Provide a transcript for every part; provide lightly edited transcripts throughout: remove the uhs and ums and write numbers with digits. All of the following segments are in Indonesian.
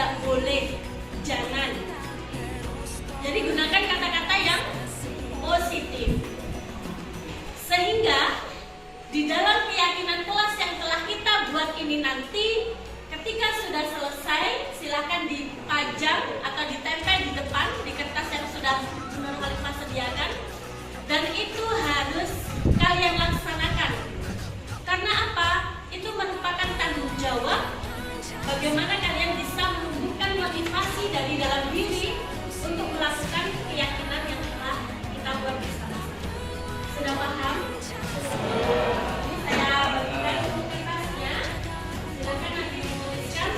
tidak boleh, jangan. Jadi gunakan kata-kata yang positif. Sehingga di dalam keyakinan kelas yang telah kita buat ini nanti, ketika sudah selesai, silakan dipajang atau ditempel di depan di kertas yang sudah Menur Khalifah sediakan. Dan itu harus kalian laksanakan. Karena apa? Itu merupakan tanggung jawab bagaimana kalian bisa menumbuhkan motivasi dari dalam diri untuk melakukan keyakinan yang telah kita buat bersama. Sudah paham? Ini saya bagikan untuk kertasnya. Silakan nanti menuliskan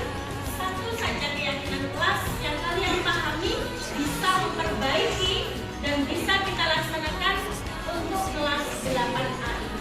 satu saja keyakinan kelas yang kalian pahami, bisa memperbaiki dan bisa kita laksanakan untuk kelas 8A ini.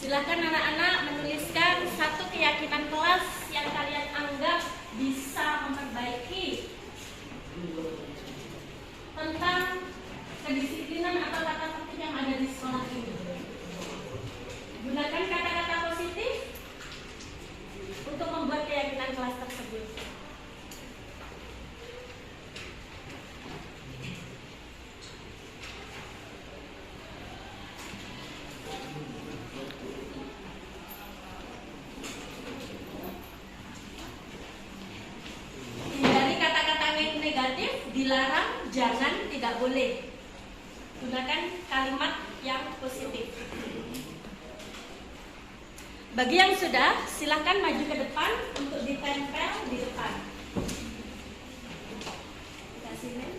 Silakan anak-anak menuliskan satu keyakinan kelas yang kalian anggap bisa memperbaiki tentang kedisiplinan atau tata tertib yang ada di sekolah ini. Gunakan kata-kata positif untuk membuat keyakinan kelas tersebut. Dilarang, jangan, tidak boleh. Gunakan kalimat yang positif. Bagi yang sudah, silakan maju ke depan untuk ditempel di depan. Kasih men.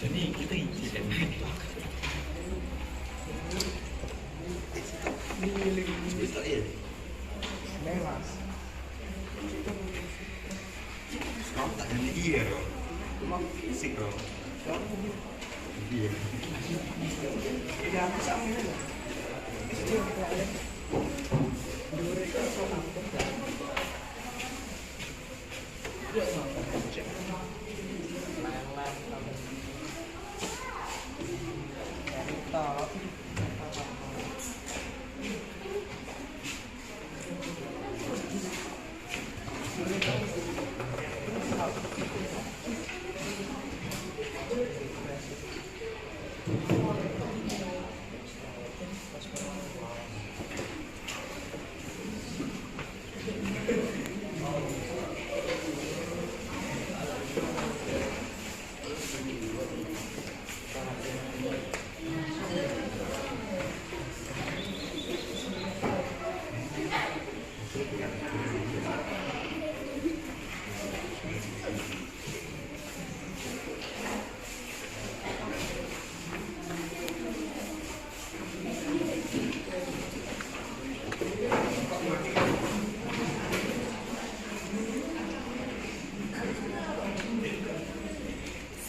Jadi kita ikan. Melas. Kau tak ada dia loh. Fisik loh. Iya. Tidak bisa ini loh.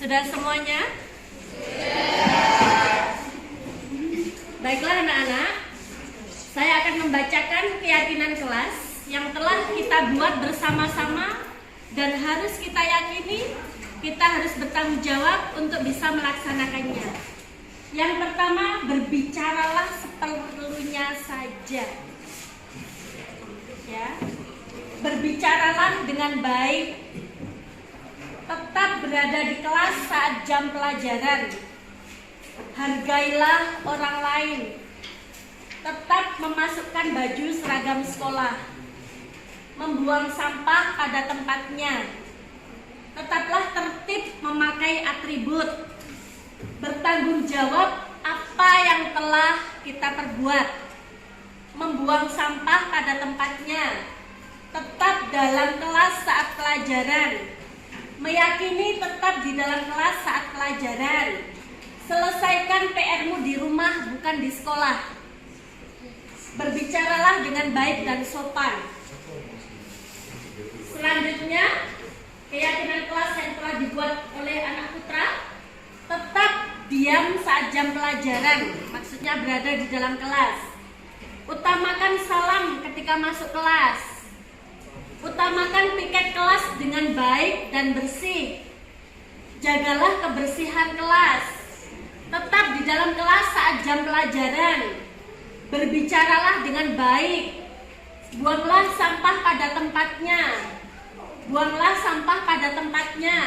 Sudah semuanya? Baiklah anak-anak, saya akan membacakan keyakinan kelas yang telah kita buat bersama-sama dan harus kita yakini kita harus bertanggung jawab untuk bisa melaksanakannya. Yang pertama, berbicaralah seperlunya saja. Ya. Berbicaralah dengan baik. Tetap berada di kelas saat jam pelajaran. Hargailah orang lain. Tetap memasukkan baju seragam sekolah. Membuang sampah pada tempatnya. Tetaplah tertib memakai atribut. Bertanggung jawab apa yang telah kita perbuat. Membuang sampah pada tempatnya. Tetap dalam kelas saat pelajaran. Meyakini tetap di dalam kelas saat pelajaran. Selesaikan PR-mu di rumah, bukan di sekolah. Berbicaralah dengan baik dan sopan. Selanjutnya, keyakinan kelas yang telah dibuat oleh anak putra. Tetap diam saat jam pelajaran, maksudnya berada di dalam kelas. Utamakan salam ketika masuk kelas. Utamakan piket kelas dengan baik dan bersih. Jagalah kebersihan kelas. Tetap di dalam kelas saat jam pelajaran. Berbicaralah dengan baik. Buanglah sampah pada tempatnya. Buanglah sampah pada tempatnya.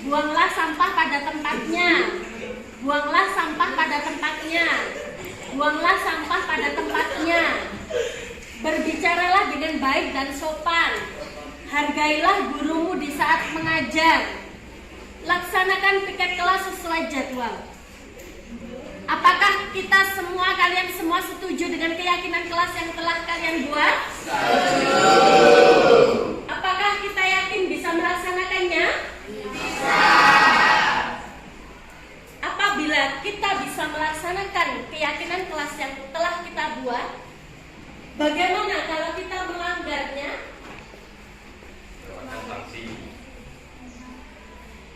Buanglah sampah pada tempatnya. Buanglah sampah pada tempatnya. Buanglah sampah pada tempatnya. Berbicaralah dengan baik dan sopan. Hargailah gurumu di saat mengajar. Laksanakan piket kelas sesuai jadwal. Apakah kita semua, kalian semua setuju dengan keyakinan kelas yang telah kalian buat? Setuju. Apakah kita yakin bisa melaksanakannya? Bisa. Apabila kita bisa melaksanakan keyakinan kelas yang telah kita buat, bagaimana kalau kita melanggarnya?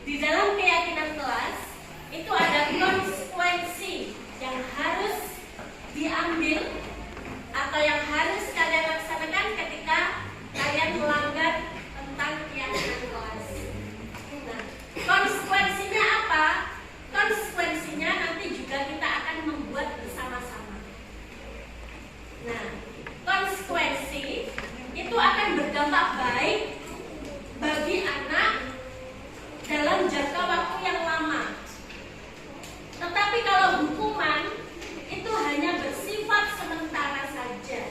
Di dalam keyakinan kelas itu ada konsekuensi yang harus diambil atau yang harus kalian laksanakan ketika kalian melanggar tentang keyakinan kelas. Nah, konsekuensinya apa? Konsekuensinya nanti juga kita akan membuat bersama-sama. Nah, konsekuensi itu akan berdampak baik bagi anak dalam jangka waktu yang lama. Tetapi kalau hukuman itu hanya bersifat sementara saja.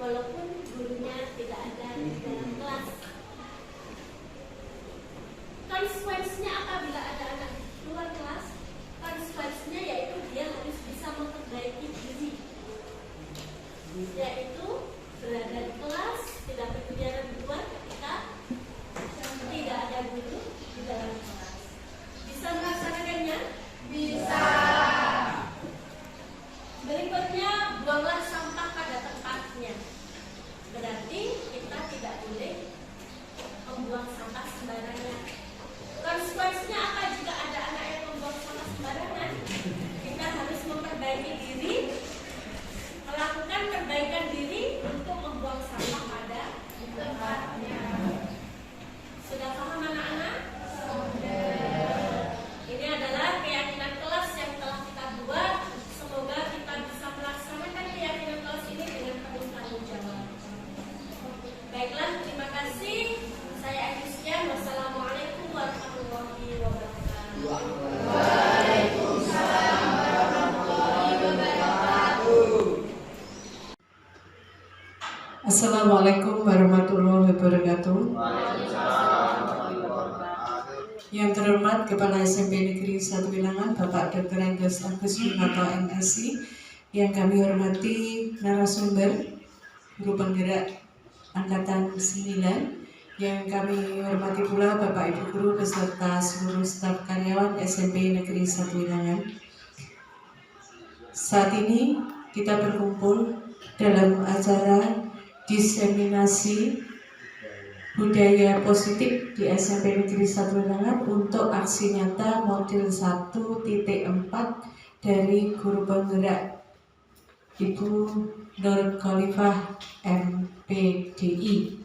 walaupun gurunya tidak ada di dalam kelas. Konsekuensinya apabila ada anak luar kelas? Konsekuensinya yaitu dia harus bisa memperbaiki diri, yaitu berada di kelas, tidak berkegiatan di luar ketika tidak ada guru di dalam kelas. Bisa melaksanakannya? Bisa. Berikutnya, buanglah sampah pada tempatnya. Berarti kita tidak boleh membuang sampah sembarangan. Konsekuensinya apa jika ada anak yang membuang sampah sembarangan? Kita harus memperbaiki diri, melakukan perbaikan diri untuk membuang sampah pada tempatnya. Sudah paham anak-anak? Ini adalah keyakinan kelas yang telah kita buat. Semoga kita bisa melaksanakan keyakinan kelas ini dengan penuh tanggung jawab. Baiklah, terima kasih. Saya akhiri sekian. Wassalamualaikum warahmatullahi wabarakatuh. Waalaikumsalam warahmatullahi wabarakatuh. Assalamualaikum warahmatullahi wabarakatuh. Yang terhormat Kepala SMP Negeri 1 Wilangan Bapak Dr. Andes Agus Winoto MSI, yang kami hormati narasumber guru penggerak Angkatan 9, yang kami hormati pula Bapak Ibu Guru beserta seluruh staf karyawan SMP Negeri 1 Wilangan. Saat ini kita berkumpul dalam acara diseminasi budaya positif di SMP Negeri 1 Wilangan untuk aksi nyata model 1.4 dari guru penggerak Ibu Nur Khalifah MPDI,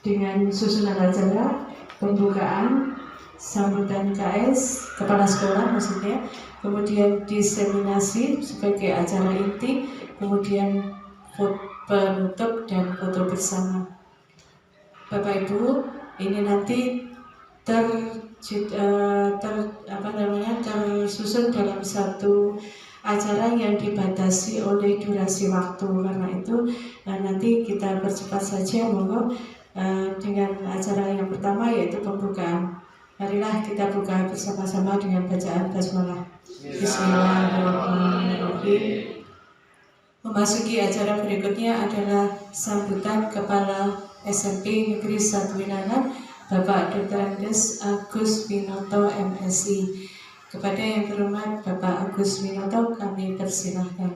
dengan susunan acara pembukaan, sambutan KS, kepala sekolah maksudnya, kemudian diseminasi sebagai acara inti, kemudian penutup dan foto bersama. Bapak Ibu, ini nanti tersusun dalam satu acara yang dibatasi oleh durasi waktu. Karena itu nanti kita percepat saja, monggo, dengan acara yang pertama yaitu pembukaan. Marilah kita buka bersama-sama dengan bacaan basmalah. Bismillahirrahmanirrahim. Memasuki acara berikutnya adalah sambutan Kepala SMP Negeri 1 Wilangan Bapak Dr. Andes Agus Winoto MSI. Kepada yang terhormat Bapak Agus Winoto kami persilahkan.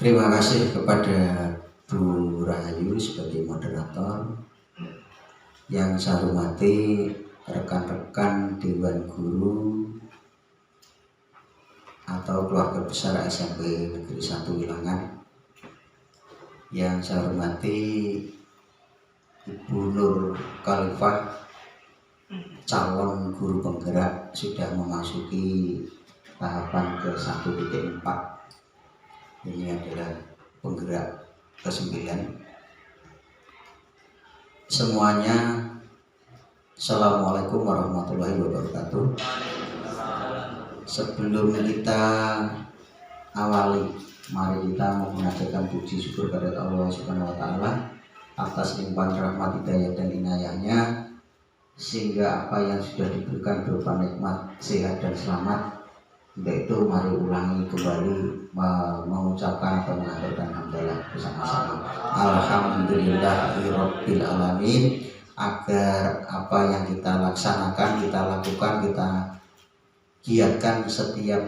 Terima kasih kepada Bu Rahayu sebagai moderator. Yang saya hormati rekan-rekan Dewan Guru atau keluarga besar SMP Negeri 1 Wilangan. Yang saya hormati Ibu Nur Khalifah, calon guru penggerak, sudah memasuki tahapan ke 1.4. Ini adalah penggerak ke-9. Semuanya, Assalamualaikum warahmatullahi wabarakatuh. Sebelum kita awali, mari kita mengucapkan puji syukur kepada Allah Subhanahu wa Ta'ala atas limpahan rahmat, hidayah dan inayahnya, sehingga apa yang sudah diberikan berupa nikmat, sehat dan selamat, yaitu mari ulangi kembali mengucapkan atau mengaturkan hamdalah bersama-sama. Alhamdulillahirabbil alamin, agar apa yang kita laksanakan, kita lakukan, kita giatkan setiap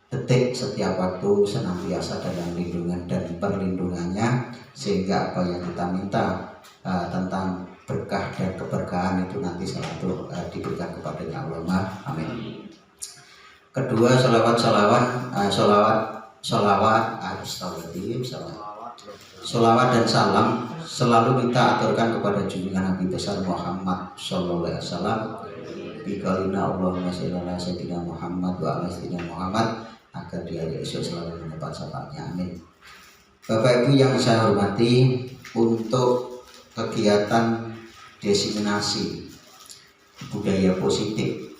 detik, setiap waktu senantiasa dalam lindungan dan perlindungannya, sehingga apa yang kita minta tentang berkah dan keberkahan itu nanti selalu diberikan kepada Allah. Amin. Kedua, sholawat dan salam selalu kita aturkan kepada junjungan Nabi besar Muhammad Sallallahu Alaihi Wasallam. Bikalina Allahumma sholli ala sayyidina Muhammad wa ala sayyidina Muhammad, agar dia esok selalu mendapat syafaatnya. Amin. Bapak Ibu yang saya hormati, untuk kegiatan diseminasi budaya positif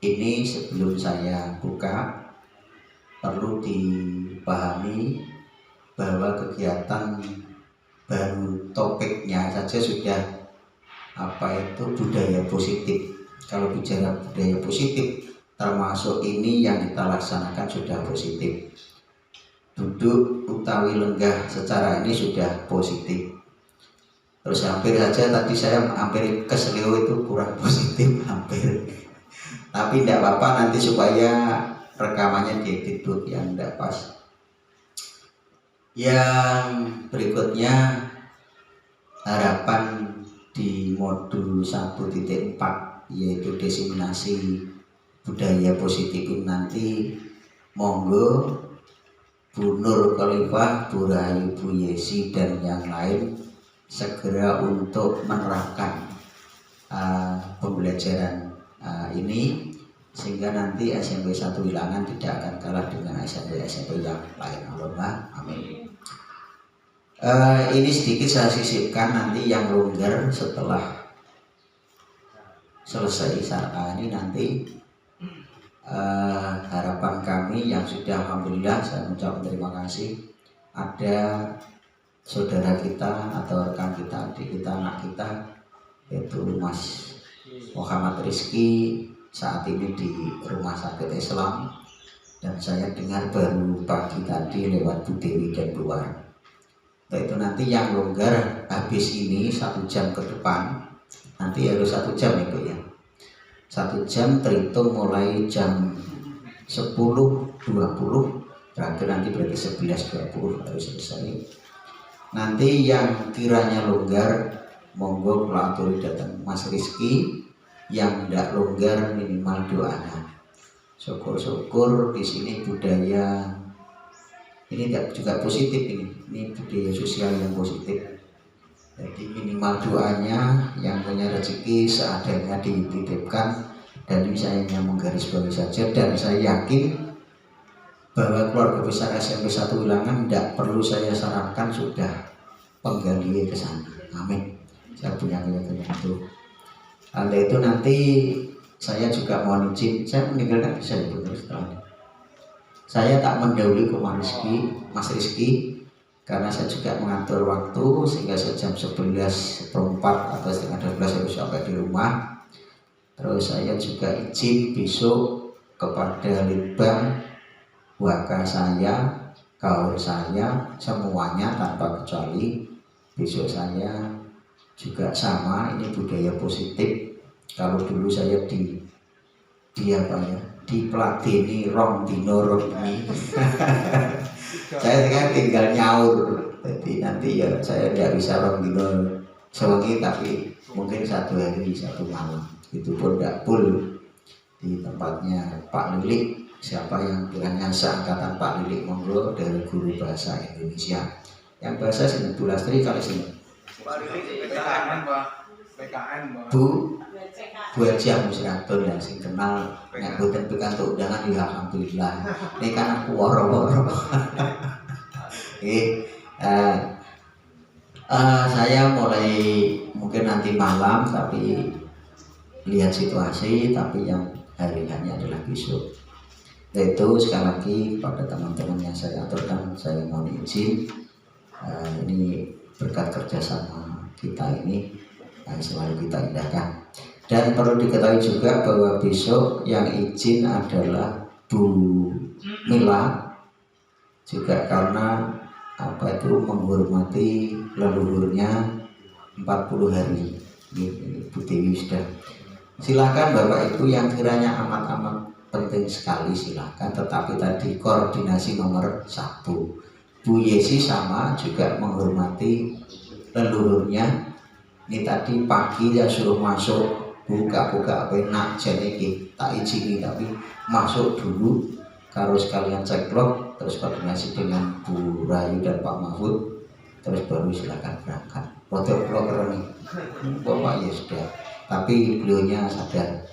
ini sebelum saya buka perlu dipahami bahwa kegiatan baru topiknya saja sudah budaya positif. Kalau bicara budaya positif, termasuk ini yang kita laksanakan sudah positif. Duduk utawi lenggah secara ini sudah positif. Terus hampir saja tadi saya hampir keselio itu kurang positif hampir. Tapi tidak apa-apa, nanti supaya rekamannya diedit yang tidak pas. Yang berikutnya harapan di modul 1.4 yaitu diseminasi budaya positif nanti, monggo Bu Nur Khalifah, Bu Rahayu, Bu Yesi dan yang lain segera untuk menerapkan pembelajaran ini, sehingga nanti SMP 1 Wilangan tidak akan kalah dengan SMP-SMP yang lain. Allahumma amin. Ini sedikit saya sisipkan, nanti yang longgar setelah selesai ini nanti harapan kami yang sudah alhamdulillah saya mengucapkan terima kasih, ada saudara kita atau rekan kita, adik kita, anak kita, yaitu Mas Muhammad Rizky saat ini di Rumah Sakit Islam, dan saya dengar baru pagi tadi lewat Bu Dewi dan Bu War. Itu nanti yang longgar habis ini 1 jam ke depan, nanti harus 1 jam itu ya, 1 jam terhitung mulai jam 10.20, terakhir nanti berarti 11.20 harus selesai. Nanti yang kiranya longgar monggo pelaturi datang Mas Rizky, yang tidak longgar minimal doanya. Syukur-syukur di sini budaya ini juga positif, ini budaya sosial yang positif. Jadi minimal doanya, yang punya rezeki seadanya dititipkan, dan ini saya hanya menggarisbawahi saja, dan saya yakin bahwa keluarga besar SMP 1 Wilangan tidak perlu saya sarankan, sudah penggali ke sana. Amin. Saya punya keyakinan itu. Oleh itu nanti saya juga mohon izin, saya meninggalkan bisa benar setelahnya. Saya tak mendahului ke Mas Rizky, karena saya juga mengatur waktu sehingga jam 11.04 atau setengah 12 harus sampai di rumah. Terus saya juga izin besok kepada Litbang, waka saya, kaur saya, semuanya tanpa kecuali besok saya juga sama, ini budaya positif. Kalau dulu saya dipeladeni rong dino roni saya sekarang tinggal nyaur, jadi nanti ya saya tidak bisa rong dino sewengi, tapi mungkin 1 hari 1 malam, itu pun tidak full di tempatnya Pak Lilik. Siapa yang kiranya seangkatan Pak Lilik monggo dari guru bahasa Indonesia, yang bahasa sini Bu Lastri kalau sini Pak Lilik PKN Mbak. Bu Haji Musratun yang sing kenal nek boten pikantuk undangan ya alhamdulillah. Ini kan aku woro-woro. Saya mulai mungkin nanti malam, tapi lihat situasi, tapi yang hari-harinya adalah besok. Yaitu sekali lagi pada teman-teman yang saya aturkan, saya mohon izin, ini berkat kerjasama kita ini selalu kita indahkan. Dan perlu diketahui juga bahwa besok yang izin adalah Bu Mila, juga karena menghormati leluhurnya 40 hari. Bu Dewi sudah. Silakan Bapak Ibu yang kiranya amat-amat penting sekali silakan, tetapi tadi koordinasi nomor 1. Bu Yesi sama juga menghormati leluhurnya. Ini tadi pagi ya suruh masuk, buka-buka enak jadi tak izini, tapi masuk dulu kalau sekalian cek log, terus koordinasi dengan Bu Rahayu dan Pak Mahfud, terus baru silakan berangkat. Protokol nih Bapak ya sudah, tapi beliaunya sadar.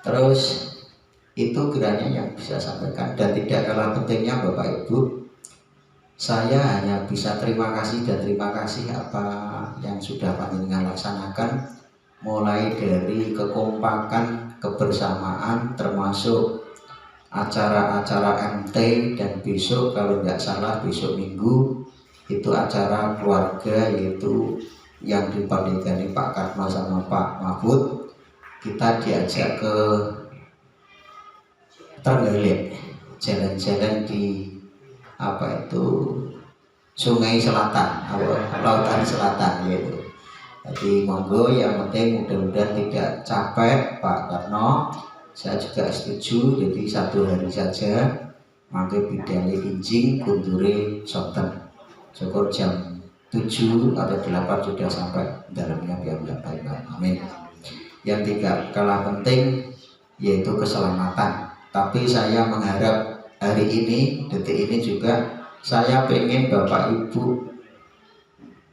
Terus itu kiranya yang bisa sampaikan, dan tidak kalah pentingnya Bapak Ibu, saya hanya bisa terima kasih dan terima kasih apa yang sudah panjenengan laksanakan, mulai dari kekompakan kebersamaan termasuk acara-acara MT, dan besok kalau nggak salah besok Minggu itu acara keluarga, yaitu yang dipanggilkan Pak Karno sama Pak Mahfud. Kita diajak ke Trenggalek, jalan-jalan di apa itu Sungai Selatan, Lautan Selatan yaitu. Jadi monggo, yang penting mudah-mudahan tidak capek Pak Karno. Saya juga setuju, jadi 1 hari saja mangke bidale injing kundure sonten. Syukur jam 7 atau 8 sudah sampai dalamnya biar baik. Amin. Yang tidak kalah penting yaitu keselamatan. Tapi saya mengharap hari ini, detik ini juga saya pengen Bapak Ibu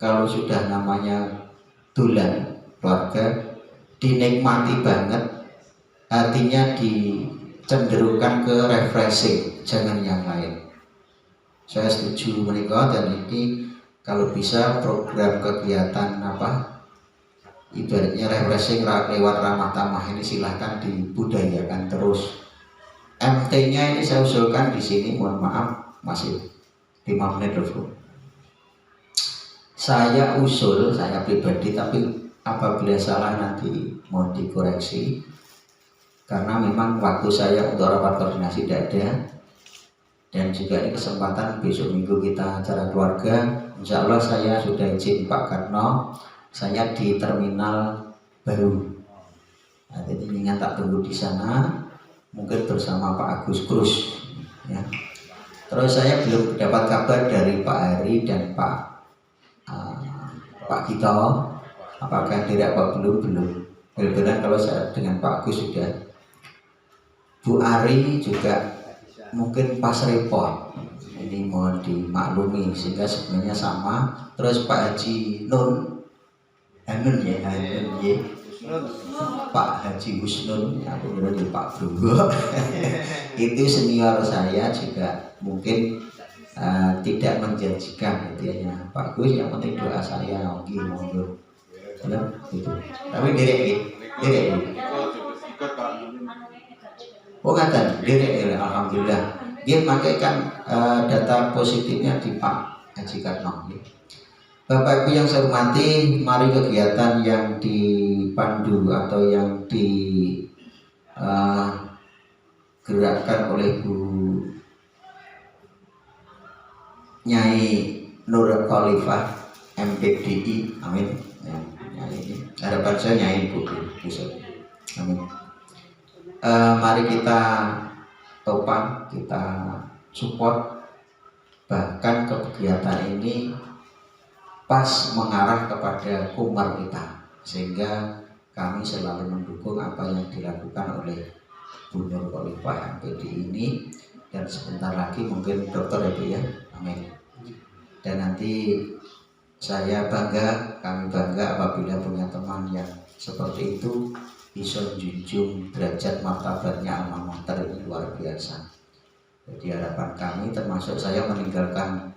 kalau sudah namanya dolan keluarga dinikmati banget, artinya dicenderungkan ke refreshing, jangan yang lain. Saya setuju menikah, dan ini kalau bisa program kegiatan apa ibaratnya refreshing lewat ramah tamah ini silahkan dibudayakan terus. MT-nya ini saya usulkan di sini, mohon maaf masih 5 menit dulu. Saya usul, saya pribadi, tapi apabila salah nanti mohon dikoreksi, karena memang waktu saya untuk rapat koordinasi tidak ada, dan juga ini kesempatan besok Minggu kita acara keluarga. Insya Allah saya sudah izin Pak Karno, saya di terminal baru. Nah, jadi ingin tak tunggu di sana, mungkin bersama Pak Agus Krus. Ya. Terus saya belum dapat kabar dari Pak Hari dan Pak Gito, apakah tidak Pak belum. Benar-benar kalau saya dengan Pak Agus sudah. Bu Ari juga mungkin pas repot, ini mohon dimaklumi, sehingga sebenarnya sama. Terus Pak Haji Hanun ya, Pak Haji Husnun, aku bilang Pak Brugo itu senior saya juga, mungkin tidak menjanjikan gitu ya. Pak Gus, yang penting doa saya oke monggo gitu. Tapi direk. Oh kata direk, alhamdulillah. Dia makaikan data positifnya di Pak Haji Karno. Bapak Ibu yang saya hormati, mari kegiatan yang dipandu atau yang digerakkan oleh Bu Nyai Nur Khalifah MPDI, amin. Ya, Nyai, harapan saya Nyai Bu Yusuf, amin. Mari kita topang, kita support, bahkan kegiatan ini pas mengarah kepada kumar kita, sehingga kami selalu mendukung apa yang dilakukan oleh Bu Nur Khalifah MPDI ini. Dan sebentar lagi mungkin dokter ya, amin. Dan nanti saya bangga, kami bangga apabila punya teman yang seperti itu, bisa junjung derajat martabatnya alma mater, ini luar biasa. Jadi harapan kami, termasuk saya meninggalkan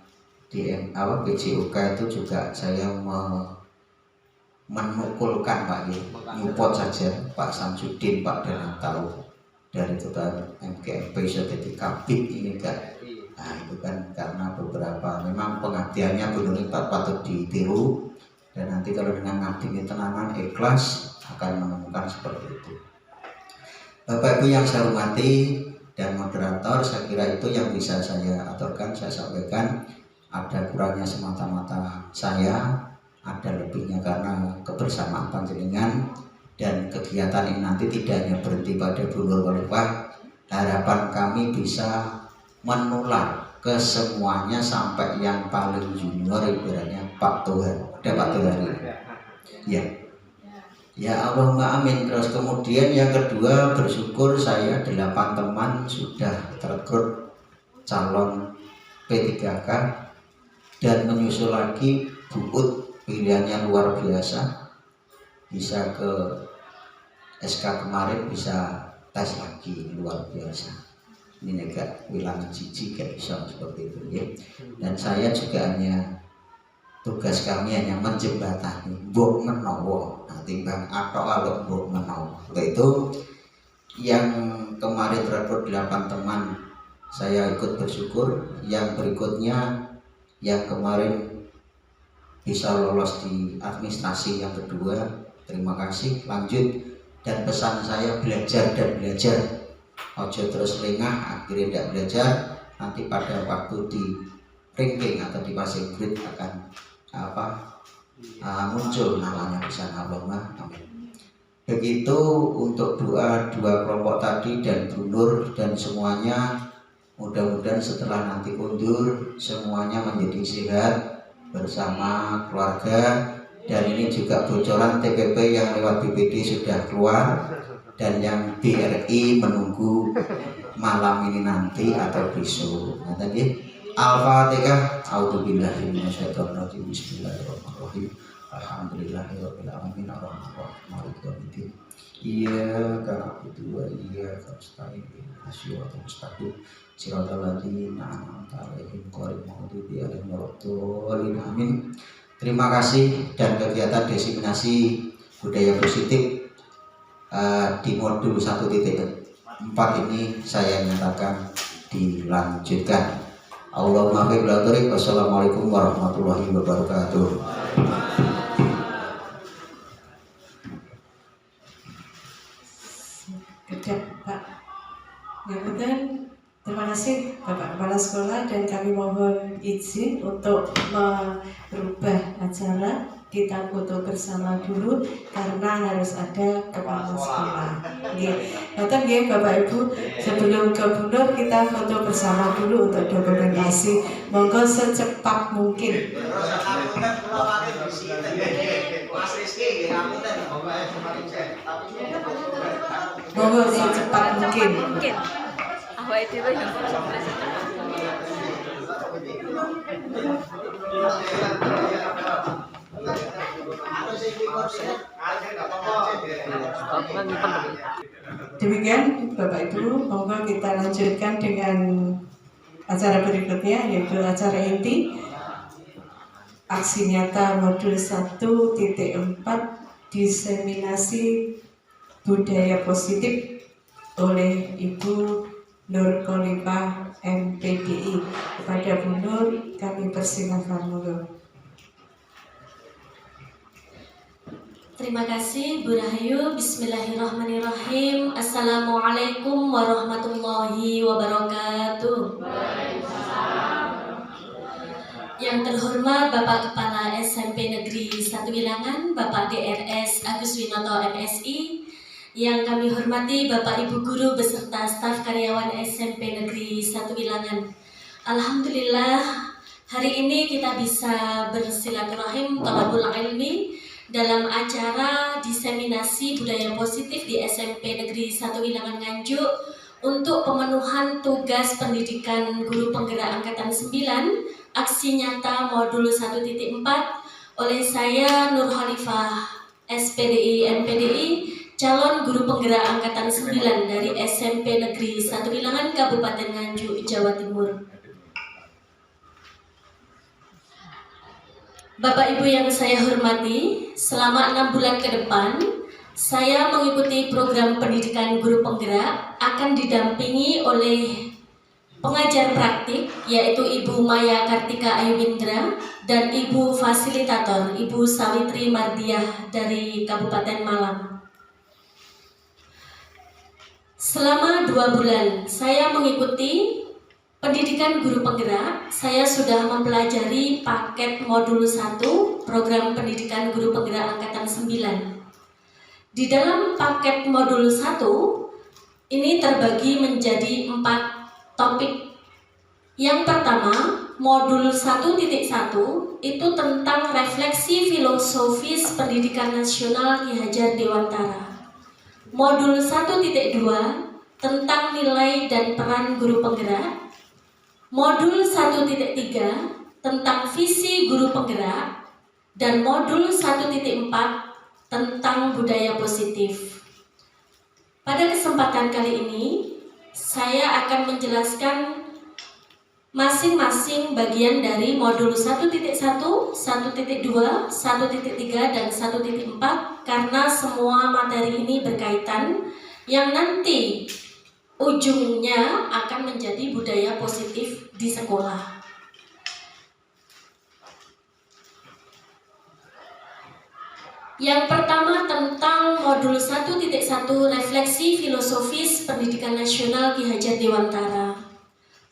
di PJOK itu juga saya menukulkan Pak ya, nyupot saja Pak Samsudin, Pak Danatau dari ketua MKMP sudah jadi kabit ini kan. Nah itu kan karena beberapa memang pengabdiannya benar patut ditiru, dan nanti kalau dengan ngabdi tenanan ikhlas akan menemukan seperti itu. Bapak Ibu yang saya hormati dan moderator, saya kira itu yang bisa saya aturkan, saya sampaikan. Ada kurangnya semata-mata saya, ada lebihnya karena kebersamaan panjenengan. Dan kegiatan ini nanti tidak hanya berhenti pada Bu Nur Khalifah, harapan kami bisa menular ke semuanya sampai yang paling junior, ibaratnya Pak Tuhan. Ada Pak Tuhan ya. Ya Allahumma amin. Terus kemudian yang kedua, bersyukur saya 8 teman sudah terekrut calon P3K, dan menyusul lagi Bu Ut, pilihannya luar biasa, bisa ke SK kemarin, bisa tes lagi, luar biasa. Ini negak wilangan cici kayak bisa seperti itu ya. Dan saya juga hanya tugas kami hanya menjembatani mbok menawa, nah timbang atau kalau mbok menawa. Itu Yang kemarin rekrut 8 teman, saya ikut bersyukur. Yang berikutnya yang kemarin bisa lolos di administrasi yang kedua, terima kasih, lanjut. Dan pesan saya belajar dan belajar, ojo terus lengah akhirnya tidak belajar, nanti pada waktu di ranking atau di passing grade akan muncul namanya di sana. Allahumma amin. Begitu untuk dua kelompok tadi dan Bu Nur dan semuanya, mudah-mudahan setelah nanti undur semuanya menjadi sehat bersama keluarga. Dan ini juga bocoran TPP yang lewat BPD sudah keluar dan yang BRI menunggu malam ini nanti atau besok. Nah, tadi Al-Fatihah. A'udzubillahi minasyaitonirrajim. Bismillahirrahmanirrahim. Alhamdulillahirabbil alamin arrahmanirrahim maliki yaumiddin. Iyyaka na'budu wa iyyaka nasta'in ihdinas siratal mustaqim siratal ladzina an'amta 'alaihim ghairil maghdubi 'alaihim waladdallin. Amin. Terima kasih. Dan kegiatan diseminasi budaya positif di modul 1.4 ini saya nyatakan dilanjutkan. Allahumma barik. Wassalamualaikum warahmatullahi wabarakatuh. Kedap Pak. Kemudian terima kasih Bapak Kepala Sekolah, dan kami mohon izin untuk merubah acara. Kita foto bersama dulu karena harus ada kepala sekolah. Betul ya Bapak Ibu, sebelum ke Bu Nur kita foto bersama dulu untuk dokumentasi. Monggo secepat mungkin. Monggo secepat mungkin. Awake dhewe yang surprise. Demikian Bapak Ibu, monggo kita lanjutkan dengan acara berikutnya, yaitu acara inti aksi nyata modul 1.4 diseminasi budaya positif oleh Ibu Nur Khalifah MPDI. Kepada Bu Nur kami persilahkan, monggo. Terima kasih Bu Rahayu. Bismillahirrahmanirrahim. Assalamualaikum warahmatullahi wabarakatuh. Yang terhormat Bapak Kepala SMP Negeri 1 Wilangan, Bapak DRS Agus Winoto MSI. Yang kami hormati Bapak Ibu Guru beserta staf karyawan SMP Negeri 1 Wilangan. Alhamdulillah hari ini kita bisa bersilaturahim thalabul ilmi dalam acara diseminasi budaya positif di SMP Negeri 1 Wilangan Nganjuk untuk pemenuhan tugas pendidikan guru penggerak angkatan 9 aksi nyata modul 1.4 oleh saya Nur Khalifah SPDI MPDI, calon guru penggerak angkatan 9 dari SMP Negeri 1 Wilangan Kabupaten Nganjuk, Jawa Timur. Bapak Ibu yang saya hormati, selama 6 bulan ke depan, saya mengikuti program pendidikan guru penggerak akan didampingi oleh pengajar praktik, yaitu Ibu Maya Kartika Ayuwindra dan Ibu Fasilitator, Ibu Sawitri Mardiah dari Kabupaten Malang. Selama 2 bulan, saya mengikuti pendidikan guru penggerak. Saya sudah mempelajari paket modul 1 program pendidikan guru penggerak angkatan 9. Di dalam paket modul 1 ini terbagi menjadi 4 topik. Yang pertama, modul 1.1 itu tentang refleksi filosofis pendidikan nasional Ki Hajar Dewantara. Modul 1.2 tentang nilai dan peran guru penggerak. Modul 1.3 tentang visi guru penggerak, dan modul 1.4 tentang budaya positif. Pada kesempatan kali ini, saya akan menjelaskan masing-masing bagian dari modul 1.1, 1.2, 1.3, dan 1.4 karena semua materi ini berkaitan yang nanti ujungnya akan menjadi budaya positif di sekolah. Yang pertama tentang modul 1.1 refleksi filosofis pendidikan nasional Ki Hajar Dewantara.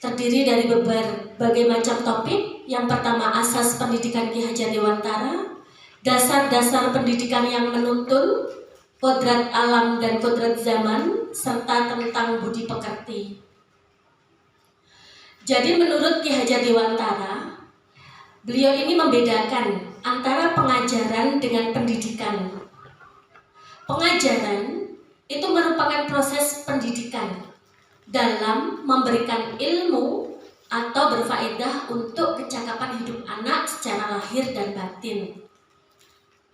Terdiri dari berbagai macam topik. Yang pertama asas pendidikan Ki Hajar Dewantara, dasar-dasar pendidikan yang menuntun, kodrat alam dan kodrat zaman, serta tentang budi pekerti. Jadi menurut Ki Hajar Dewantara, beliau ini membedakan antara pengajaran dengan pendidikan. Pengajaran itu merupakan proses pendidikan dalam memberikan ilmu atau berfaedah untuk kecakapan hidup anak secara lahir dan batin.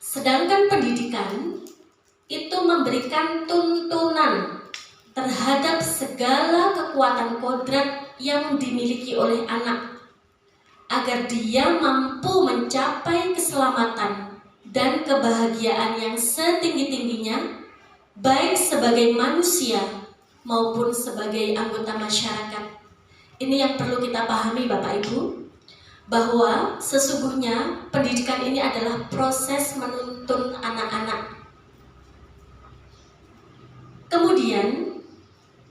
Sedangkan pendidikan itu memberikan tuntunan terhadap segala kekuatan kodrat yang dimiliki oleh anak, agar dia mampu mencapai keselamatan dan kebahagiaan yang setinggi-tingginya, baik sebagai manusia maupun sebagai anggota masyarakat. Ini yang perlu kita pahami Bapak Ibu, bahwa sesungguhnya pendidikan ini adalah proses menuntun anak-anak. Kemudian,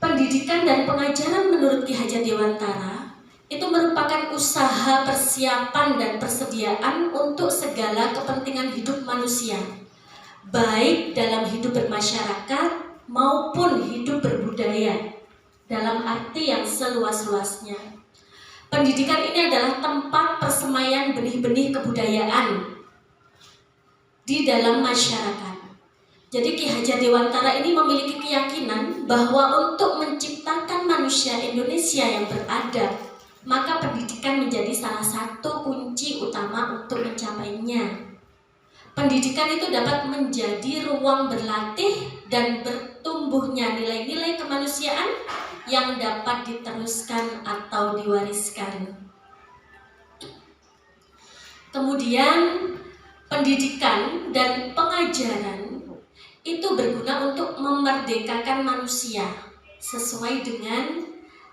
pendidikan dan pengajaran menurut Ki Hajar Dewantara itu merupakan usaha persiapan dan persediaan untuk segala kepentingan hidup manusia, baik dalam hidup bermasyarakat maupun hidup berbudaya, dalam arti yang seluas-luasnya. Pendidikan ini adalah tempat persemaian benih-benih kebudayaan di dalam masyarakat. Jadi Ki Hajar Dewantara ini memiliki keyakinan bahwa untuk menciptakan manusia Indonesia yang beradab, maka pendidikan menjadi salah satu kunci utama untuk mencapainya. Pendidikan itu dapat menjadi ruang berlatih dan bertumbuhnya nilai-nilai kemanusiaan yang dapat diteruskan atau diwariskan. Kemudian, pendidikan dan pengajaran itu berguna untuk memerdekakan manusia sesuai dengan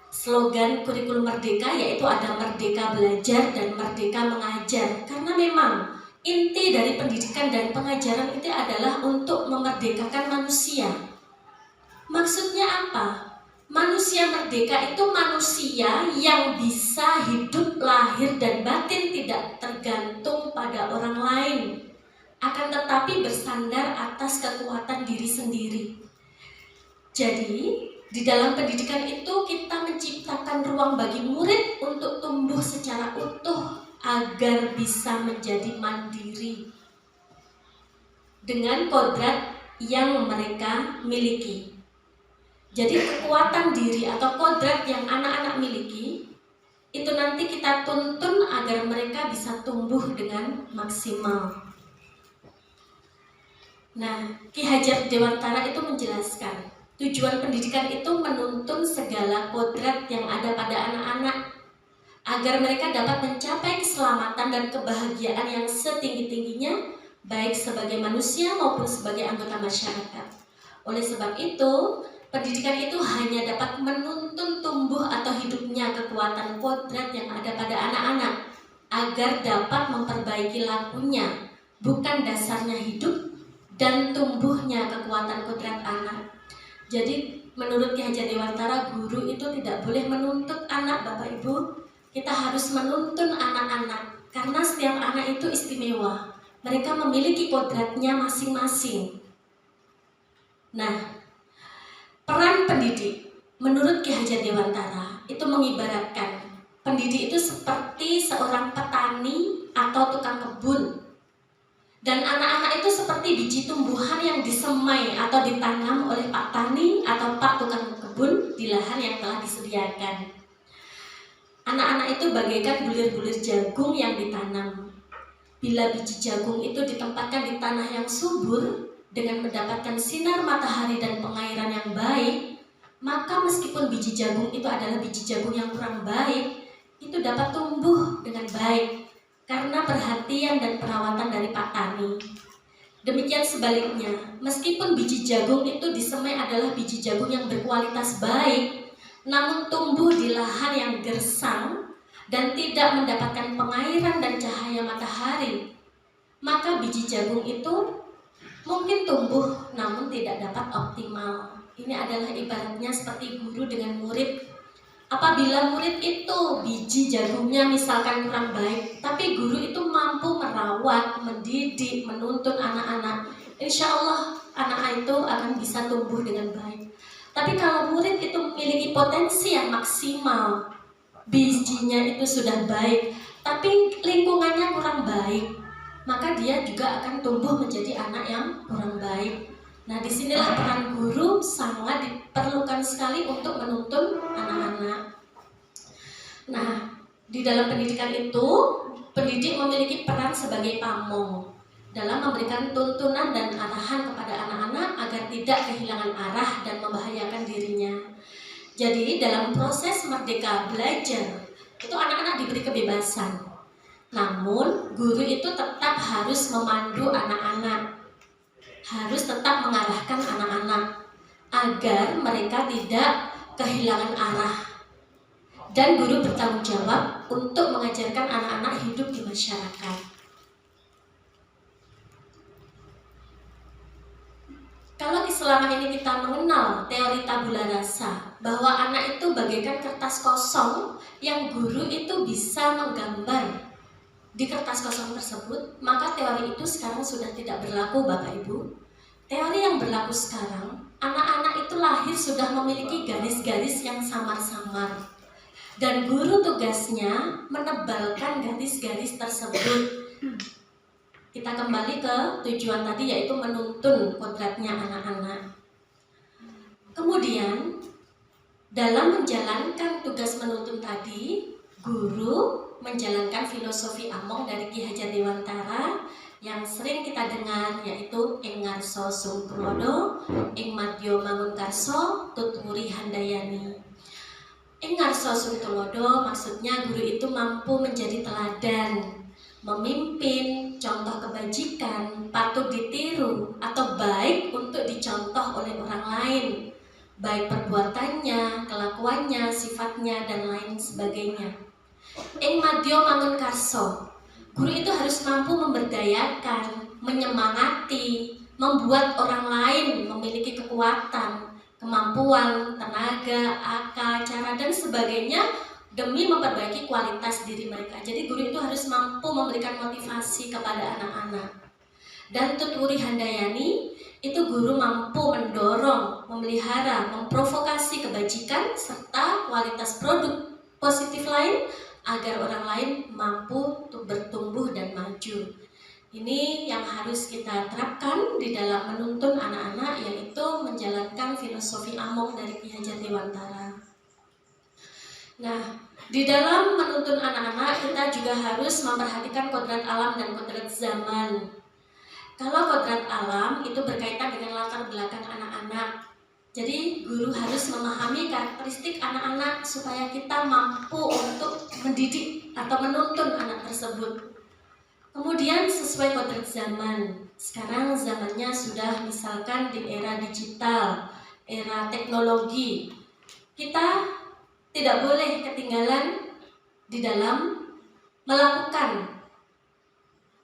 slogan kurikulum merdeka, yaitu ada merdeka belajar dan merdeka mengajar. Karena memang inti dari pendidikan dan pengajaran itu adalah untuk memerdekakan manusia. Maksudnya apa? Manusia merdeka itu manusia yang bisa hidup lahir dan batin tidak tergantung pada orang lain, akan tetapi bersandar atas kekuatan diri sendiri. Jadi, di dalam pendidikan itu kita menciptakan ruang bagi murid untuk tumbuh secara utuh agar bisa menjadi mandiri dengan kodrat yang mereka miliki. Jadi kekuatan diri atau kodrat yang anak-anak miliki itu nanti kita tuntun agar mereka bisa tumbuh dengan maksimal. Nah, Ki Hajar Dewantara itu menjelaskan tujuan pendidikan itu menuntun segala kodrat yang ada pada anak-anak agar mereka dapat mencapai keselamatan dan kebahagiaan yang setinggi-tingginya, baik sebagai manusia maupun sebagai anggota masyarakat. Oleh sebab itu, pendidikan itu hanya dapat menuntun tumbuh atau hidupnya kekuatan kodrat yang ada pada anak-anak agar dapat memperbaiki lakunya, bukan dasarnya hidup dan tumbuhnya kekuatan kodrat anak. Jadi menurut Ki Hajar Dewantara, guru itu tidak boleh menuntut anak, Bapak Ibu. Kita harus menuntun anak-anak, karena setiap anak itu istimewa. Mereka memiliki kodratnya masing-masing. Nah, peran pendidik menurut Ki Hajar Dewantara itu mengibaratkan pendidik itu seperti seorang petani atau tukang kebun. Dan anak-anak itu seperti biji tumbuhan yang disemai atau ditanam oleh Pak Tani atau Pak Tukang Kebun di lahan yang telah disediakan. Anak-anak itu bagaikan bulir-bulir jagung yang ditanam. Bila biji jagung itu ditempatkan di tanah yang subur dengan mendapatkan sinar matahari dan pengairan yang baik, maka meskipun biji jagung itu adalah biji jagung yang kurang baik, itu dapat tumbuh dengan baik karena perhatian dan perawatan dari Pak Tani. Demikian sebaliknya, meskipun biji jagung itu disemai adalah biji jagung yang berkualitas baik, namun tumbuh di lahan yang gersang dan tidak mendapatkan pengairan dan cahaya matahari, maka biji jagung itu mungkin tumbuh namun tidak dapat optimal. Ini adalah ibaratnya seperti guru dengan murid. Apabila murid itu biji jagungnya misalkan kurang baik, tapi guru itu mampu merawat, mendidik, menuntun anak-anak, insya Allah anak itu akan bisa tumbuh dengan baik. Tapi kalau murid itu memiliki potensi yang maksimal, bijinya itu sudah baik, tapi lingkungannya kurang baik, maka dia juga akan tumbuh menjadi anak yang kurang baik. Nah, disinilah peran guru sangat diperlukan sekali untuk menuntun anak-anak. Nah, di dalam pendidikan itu, pendidik memiliki peran sebagai pamong dalam memberikan tuntunan dan arahan kepada anak-anak agar tidak kehilangan arah dan membahayakan dirinya. Jadi, dalam proses merdeka belajar, itu anak-anak diberi kebebasan. Namun, guru itu tetap harus memandu anak-anak, harus tetap mengarahkan anak-anak agar mereka tidak kehilangan arah. Dan guru bertanggung jawab untuk mengajarkan anak-anak hidup di masyarakat. Kalau selama ini kita mengenal teori tabula rasa, bahwa anak itu bagaikan kertas kosong yang guru itu bisa menggambar di kertas kosong tersebut, maka teori itu sekarang sudah tidak berlaku, Bapak Ibu. Teori yang berlaku sekarang, anak-anak itu lahir sudah memiliki garis-garis yang samar-samar, dan guru tugasnya menebalkan garis-garis tersebut. Kita kembali ke tujuan tadi, yaitu menuntun kodratnya anak-anak. Kemudian dalam menjalankan tugas menuntun tadi, guru menjalankan filosofi among dari Ki Hajar Dewantara yang sering kita dengar, yaitu ing ngarsa sung tulodo, ing madya mangunkarsa, tutwuri handayani. Ing ngarsa sung tulodo maksudnya guru itu mampu menjadi teladan, memimpin, contoh kebajikan, patut ditiru atau baik untuk dicontoh oleh orang lain, baik perbuatannya, kelakuannya, sifatnya, dan lain sebagainya. Ing madya mangunkarsa, guru itu harus mampu memberdayakan, menyemangati, membuat orang lain memiliki kekuatan, kemampuan, tenaga, akal, cara, dan sebagainya demi memperbaiki kualitas diri mereka. Jadi guru itu harus mampu memberikan motivasi kepada anak-anak. Dan tutwuri handayani, itu guru mampu mendorong, memelihara, memprovokasi kebajikan serta kualitas produk positif lain agar orang lain mampu untuk bertumbuh dan maju. Ini yang harus kita terapkan di dalam menuntun anak-anak, yaitu menjalankan filosofi among dari Ki Hajar Dewantara. Nah, di dalam menuntun anak-anak kita juga harus memperhatikan kodrat alam dan kodrat zaman. Kalau kodrat alam itu berkaitan dengan latar belakang anak-anak. Jadi guru harus memahami karakteristik anak-anak supaya kita mampu untuk mendidik atau menuntun anak tersebut. Kemudian sesuai kodrat zaman. Sekarang zamannya sudah misalkan di era digital, era teknologi. Kita tidak boleh ketinggalan di dalam melakukan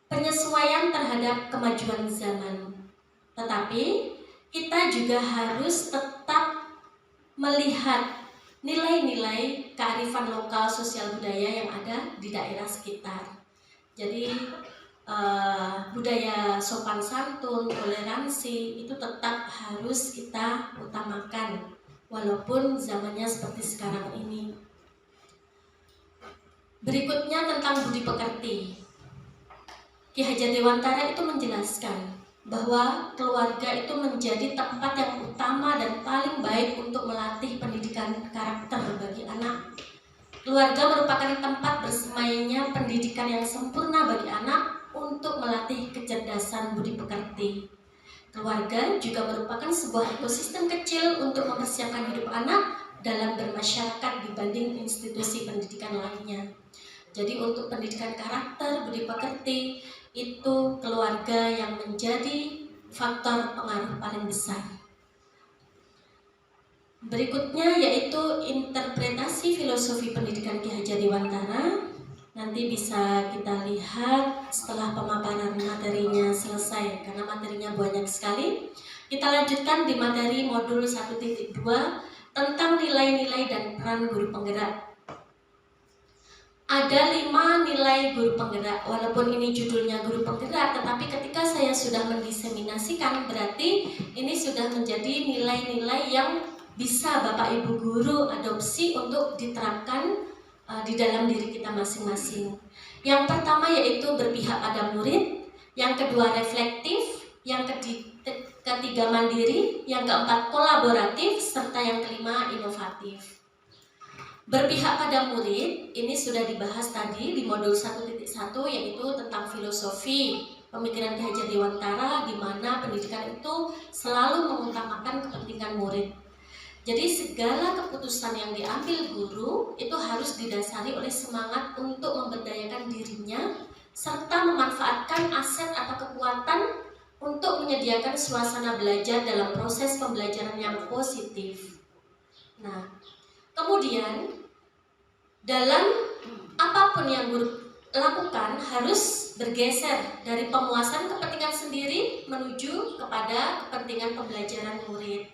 penyesuaian terhadap kemajuan zaman. Tetapi kita juga harus tetap melihat nilai-nilai kearifan lokal sosial budaya yang ada di daerah sekitar. Jadi budaya sopan santun, toleransi itu tetap harus kita utamakan walaupun zamannya seperti sekarang ini. Berikutnya tentang budi pekerti. Ki Hajar Dewantara itu menjelaskan bahwa keluarga itu menjadi tempat yang utama dan paling baik untuk melatih pendidikan karakter bagi anak. Keluarga merupakan tempat bersemainya pendidikan yang sempurna bagi anak untuk melatih kecerdasan budi pekerti. Keluarga juga merupakan sebuah ekosistem kecil untuk mempersiapkan hidup anak dalam bermasyarakat dibanding institusi pendidikan lainnya. Jadi untuk pendidikan karakter, budi pekerti, itu keluarga yang menjadi faktor pengaruh paling besar. Berikutnya yaitu interpretasi filosofi pendidikan Ki Hajar Dewantara. Nanti bisa kita lihat setelah pemaparan materinya selesai, karena materinya banyak sekali. Kita lanjutkan di materi modul 1.2 tentang nilai-nilai dan peran guru penggerak. Ada 5 nilai guru penggerak. Walaupun ini judulnya guru penggerak, tetapi ketika saya sudah mendiseminasikan, berarti ini sudah menjadi nilai-nilai yang bisa Bapak Ibu guru adopsi untuk diterapkan di dalam diri kita masing-masing. Yang pertama yaitu berpihak pada murid, yang kedua reflektif, yang ketiga mandiri, yang keempat kolaboratif, serta yang kelima inovatif. Berpihak pada murid ini sudah dibahas tadi di modul 1.1, yaitu tentang filosofi pemikiran Ki Hajar Dewantara, di mana pendidikan itu selalu mengutamakan kepentingan murid. Jadi segala keputusan yang diambil guru itu harus didasari oleh semangat untuk memberdayakan dirinya serta memanfaatkan aset atau kekuatan untuk menyediakan suasana belajar dalam proses pembelajaran yang positif. Nah, kemudian dalam apapun yang guru lakukan harus bergeser dari pemuasan kepentingan sendiri menuju kepada kepentingan pembelajaran murid.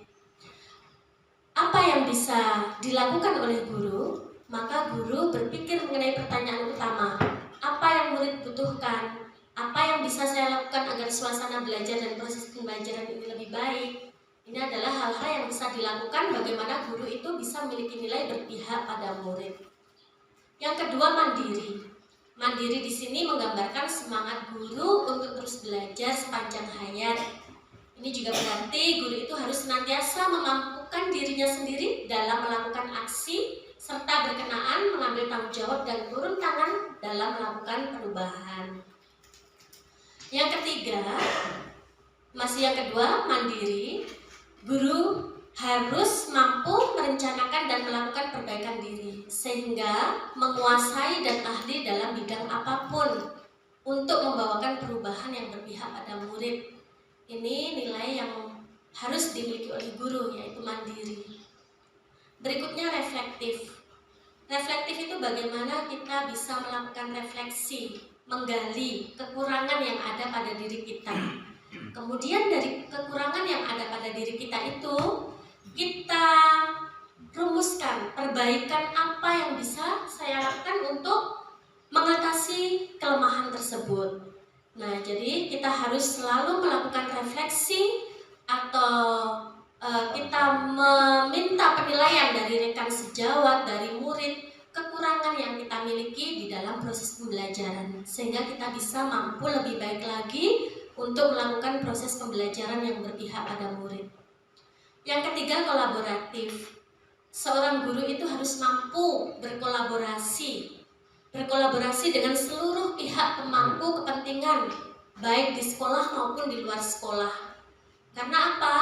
Apa yang bisa dilakukan oleh guru? Maka guru berpikir mengenai pertanyaan utama. Apa yang murid butuhkan? Apa yang bisa saya lakukan agar suasana belajar dan proses pembelajaran ini lebih baik? Ini adalah hal-hal yang bisa dilakukan bagaimana guru itu bisa memiliki nilai berpihak pada murid. Yang kedua, mandiri. Mandiri di sini menggambarkan semangat guru untuk terus belajar sepanjang hayat. Ini juga berarti guru itu harus senantiasa memampukan dirinya sendiri dalam melakukan aksi serta berkenaan mengambil tanggung jawab dan turun tangan dalam melakukan perubahan. Yang ketiga, masih yang kedua, mandiri. Guru harus mampu merencanakan dan melakukan perbaikan diri sehingga menguasai dan ahli dalam bidang apapun untuk membawakan perubahan yang berpihak pada murid. Ini nilai yang harus dimiliki oleh guru, yaitu mandiri. Berikutnya reflektif. Reflektif itu bagaimana kita bisa melakukan refleksi, menggali kekurangan yang ada pada diri kita. Kemudian dari kekurangan yang ada pada diri kita itu, kita rumuskan perbaikan apa yang bisa saya lakukan untuk mengatasi kelemahan tersebut. Nah, jadi kita harus selalu melakukan refleksi atau kita meminta penilaian dari rekan sejawat, dari murid, kekurangan yang kita miliki di dalam proses pembelajaran sehingga kita bisa mampu lebih baik lagi untuk melakukan proses pembelajaran yang berpihak pada murid. Yang ketiga, kolaboratif. Seorang guru itu harus mampu berkolaborasi dengan seluruh pihak pemangku kepentingan, baik di sekolah maupun di luar sekolah. Karena apa?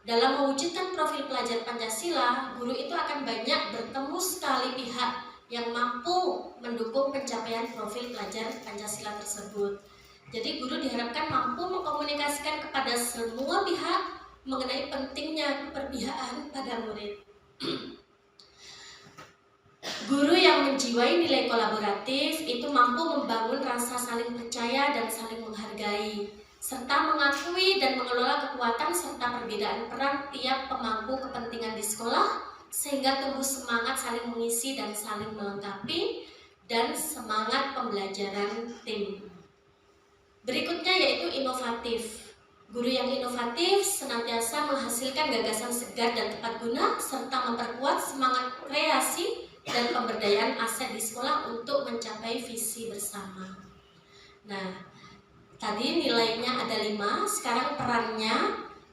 Dalam mewujudkan profil pelajar Pancasila, guru itu akan banyak bertemu sekali pihak yang mampu mendukung pencapaian profil pelajar Pancasila tersebut. Jadi guru diharapkan mampu mengkomunikasikan kepada semua pihak mengenai pentingnya keberpihakan pada murid. Guru yang menjiwai nilai kolaboratif itu mampu membangun rasa saling percaya dan saling menghargai, serta mengakui dan mengelola kekuatan serta perbedaan peran tiap pemangku kepentingan di sekolah, sehingga tumbuh semangat saling mengisi dan saling melengkapi, dan semangat pembelajaran tim. Berikutnya yaitu inovatif. Guru yang inovatif senantiasa menghasilkan gagasan segar dan tepat guna, serta memperkuat semangat kreasi dan pemberdayaan aset di sekolah untuk mencapai visi bersama. Nah, tadi nilainya ada 5, sekarang perannya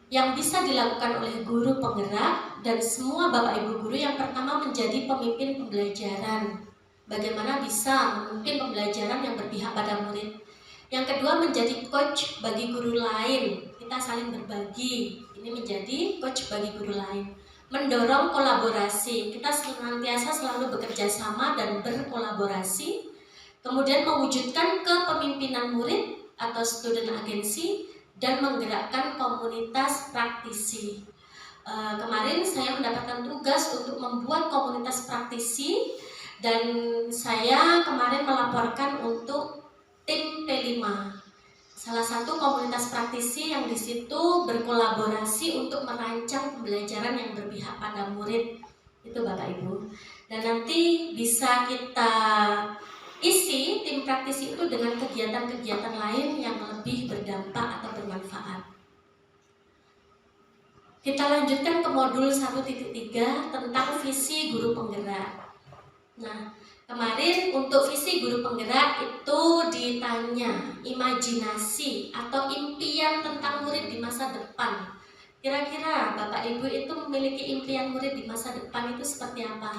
yang bisa dilakukan oleh guru penggerak dan semua Bapak Ibu guru. Yang pertama, menjadi pemimpin pembelajaran. Bagaimana bisa memimpin pembelajaran yang berpihak pada murid. Yang kedua, menjadi coach bagi guru lain. Kita saling berbagi. Ini menjadi coach bagi guru lain. Mendorong kolaborasi. Kita senantiasa selalu bekerja sama dan berkolaborasi. Kemudian mewujudkan kepemimpinan murid atau student agency dan menggerakkan komunitas praktisi. Kemarin saya mendapatkan tugas untuk membuat komunitas praktisi dan saya kemarin melaporkan untuk tim P5. Salah satu komunitas praktisi yang di situ berkolaborasi untuk merancang pembelajaran yang berpihak pada murid. Itu Bapak Ibu. Dan nanti bisa kita isi tim praktisi itu dengan kegiatan-kegiatan lain yang lebih berdampak atau bermanfaat. Kita lanjutkan ke modul 1.3 tentang visi guru penggerak. Nah, kemarin untuk visi guru penggerak itu ditanya imajinasi atau impian tentang murid di masa depan. Kira-kira Bapak Ibu itu memiliki impian murid di masa depan itu seperti apa?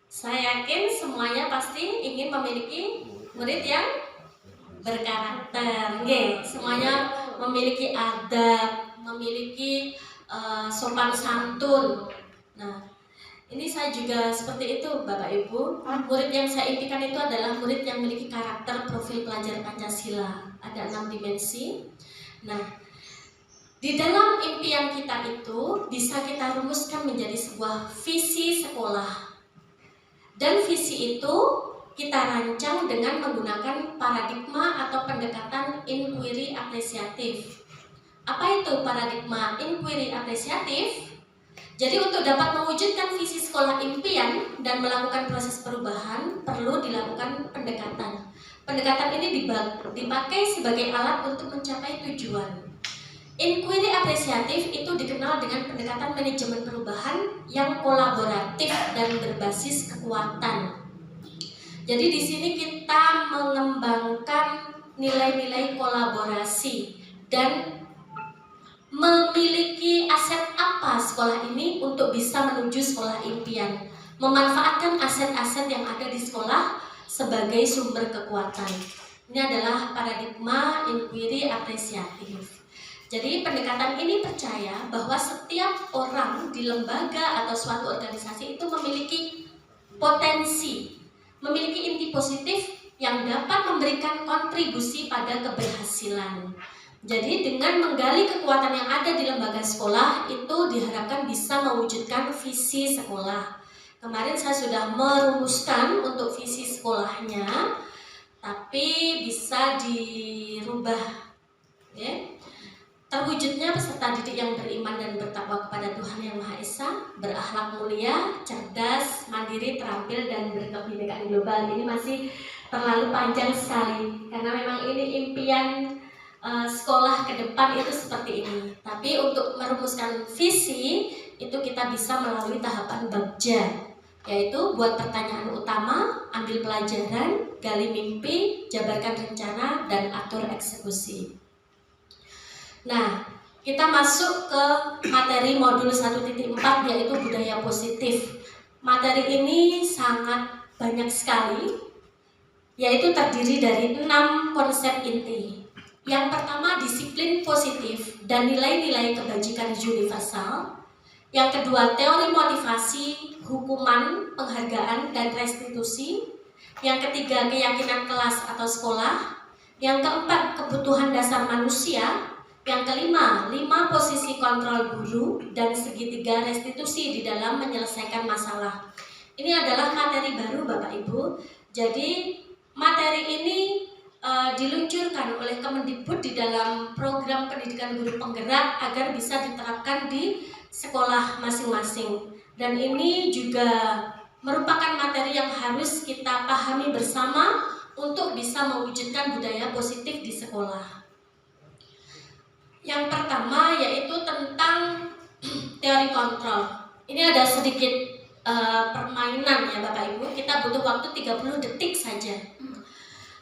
Saya yakin semuanya pasti ingin memiliki murid yang berkarakter, semuanya memiliki adab, memiliki sopan santun. Nah, ini saya juga seperti itu Bapak Ibu. Murid yang saya impikan itu adalah murid yang memiliki karakter profil pelajar Pancasila. Ada 6 dimensi. Nah, di dalam impian kita itu bisa kita rumuskan menjadi sebuah visi sekolah. Dan visi itu kita rancang dengan menggunakan paradigma atau pendekatan inquiry apresiatif. Apa itu paradigma inquiry apresiatif? Jadi untuk dapat mewujudkan visi sekolah impian dan melakukan proses perubahan, perlu dilakukan pendekatan. Pendekatan ini dipakai sebagai alat untuk mencapai tujuan. Inquiry apresiatif itu dikenal dengan pendekatan manajemen perubahan yang kolaboratif dan berbasis kekuatan. Jadi di sini kita mengembangkan nilai-nilai kolaborasi dan memiliki aset apa sekolah ini untuk bisa menuju sekolah impian. Memanfaatkan aset-aset yang ada di sekolah sebagai sumber kekuatan. Ini adalah paradigma inquiry apresiatif. Jadi pendekatan ini percaya bahwa setiap orang di lembaga atau suatu organisasi itu memiliki potensi, memiliki inti positif yang dapat memberikan kontribusi pada keberhasilan. Jadi dengan menggali kekuatan yang ada di lembaga sekolah itu diharapkan bisa mewujudkan visi sekolah. Kemarin saya sudah merumuskan untuk visi sekolahnya, tapi bisa dirubah, ya. Terwujudnya peserta didik yang beriman dan bertakwa kepada Tuhan Yang Maha Esa, berakhlak mulia, cerdas, mandiri, terampil, dan berkebinekaan global. Ini masih terlalu panjang sekali, karena memang ini impian sekolah ke depan itu seperti ini. Tapi untuk merumuskan visi, itu kita bisa melalui tahapan bagja, yaitu buat pertanyaan utama, ambil pelajaran, gali mimpi, jabarkan rencana, dan atur eksekusi. Nah, kita masuk ke materi modul 1.4 yaitu budaya positif. Materi ini sangat banyak sekali, yaitu terdiri dari 6 konsep inti. Yang pertama disiplin positif dan nilai-nilai kebajikan universal. Yang kedua teori motivasi, hukuman, penghargaan, dan restitusi. Yang ketiga keyakinan kelas atau sekolah. Yang keempat kebutuhan dasar manusia. Yang kelima, 5 posisi kontrol guru dan segitiga restitusi di dalam menyelesaikan masalah. Ini adalah materi baru Bapak Ibu. Jadi materi ini diluncurkan oleh Kemendikbud di dalam program pendidikan guru penggerak agar bisa diterapkan di sekolah masing-masing. Dan ini juga merupakan materi yang harus kita pahami bersama untuk bisa mewujudkan budaya positif di sekolah. Yang pertama yaitu tentang teori kontrol. Ini ada sedikit permainan ya Bapak Ibu. Kita butuh waktu 30 detik saja.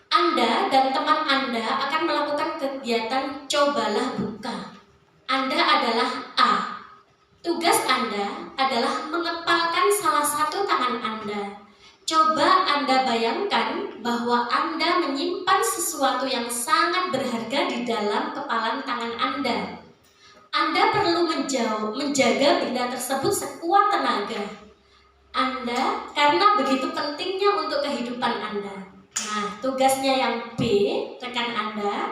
Anda dan teman Anda akan melakukan kegiatan cobalah buka. Anda adalah A. Tugas Anda adalah mengepalkan salah satu tangan Anda. Coba Anda bayangkan bahwa Anda menyimpan sesuatu yang sangat berharga di dalam kepalan tangan Anda. Anda perlu menjaga benda tersebut sekuat tenaga Anda karena begitu pentingnya untuk kehidupan Anda. Nah, tugasnya yang B, rekan Anda,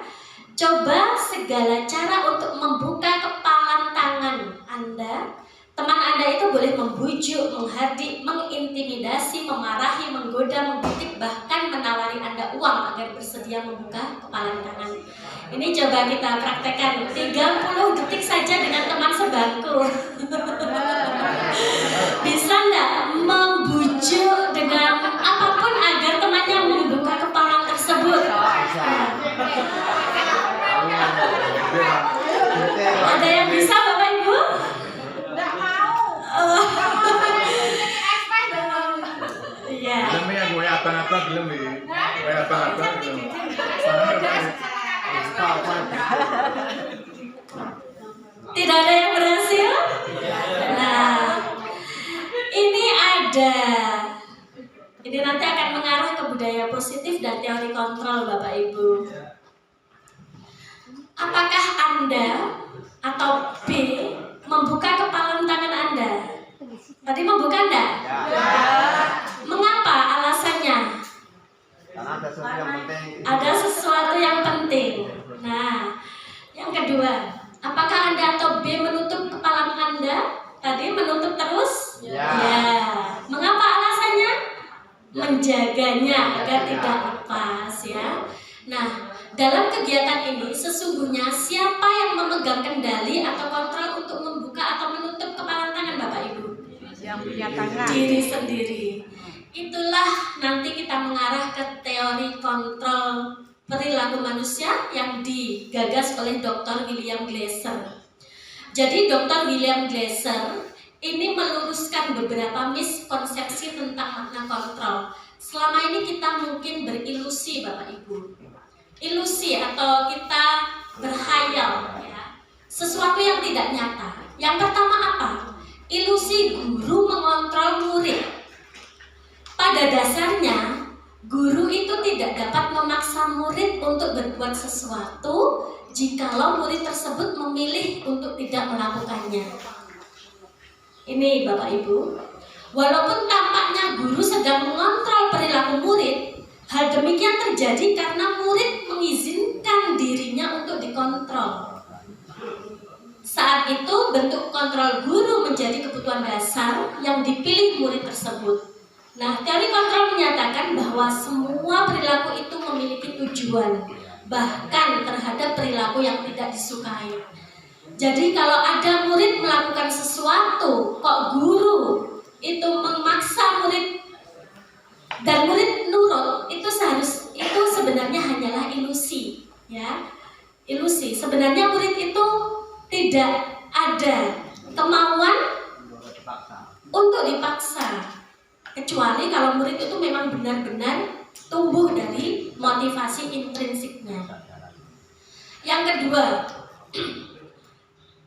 coba segala cara untuk membuka kepalan tangan Anda. Teman Anda itu boleh membujuk, menghardik, mengintimidasi, memarahi, menggoda, mengkritik, bahkan menawari Anda uang agar bersedia membuka kepalan tangan. Ini coba kita praktekkan 30 detik saja dengan teman sebangku. Bisa enggak membujuk dengan apapun agar temannya membuka kepalan tersebut? Ada yang bisa Bapak Ibu? Enggak mau. Iya. Belum ya, gue abang-abang belum ya. Gue abang-abang belum. Tidak ada yang berhasil? Nah, ini ada. Ini nanti akan mengarah ke budaya positif dan teori kontrol Bapak Ibu. Apakah Anda atau B membuka kepalan tangan Anda? Tadi membuka enggak? Mengapa alasannya? Karena ada sesuatu yang penting. Ada sesuatu yang penting. Nah, yang kedua, apakah Anda atau B menutup kepala Anda? Tadi menutup terus? Ya. Mengapa alasannya? Menjaganya agar tidak lepas ya. Nah, dalam kegiatan ini sesungguhnya siapa yang memegang kendali atau kontrol untuk membuka atau menutup kepala tangan Bapak Ibu? Yang punya tangan. Diri sendiri. Itulah nanti kita mengarah ke teori kontrol perilaku manusia yang digagas oleh Dr. William Glasser. Jadi Dr. William Glasser ini meluruskan beberapa miskonsepsi tentang makna kontrol. Selama ini kita mungkin berilusi Bapak Ibu. Ilusi atau kita berhayal ya. Sesuatu yang tidak nyata. Yang pertama apa? Ilusi guru mengontrol murid. Pada dasarnya, guru itu tidak dapat memaksa murid untuk berbuat sesuatu jikalau murid tersebut memilih untuk tidak melakukannya. Ini Bapak Ibu, walaupun tampaknya guru sedang mengontrol perilaku murid, hal demikian terjadi karena murid mengizinkan dirinya untuk dikontrol. Saat itu bentuk kontrol guru menjadi kebutuhan dasar yang dipilih murid tersebut. Nah, teori kontrol menyatakan bahwa semua perilaku itu memiliki tujuan, bahkan terhadap perilaku yang tidak disukai. Jadi kalau ada murid melakukan sesuatu, kok guru itu memaksa murid dan murid nurut, itu sebenarnya hanyalah ilusi, ya. Ilusi. Sebenarnya murid itu tidak ada kemauan untuk dipaksa, kecuali kalau murid itu memang benar-benar tumbuh dari motivasi intrinsiknya. Yang kedua,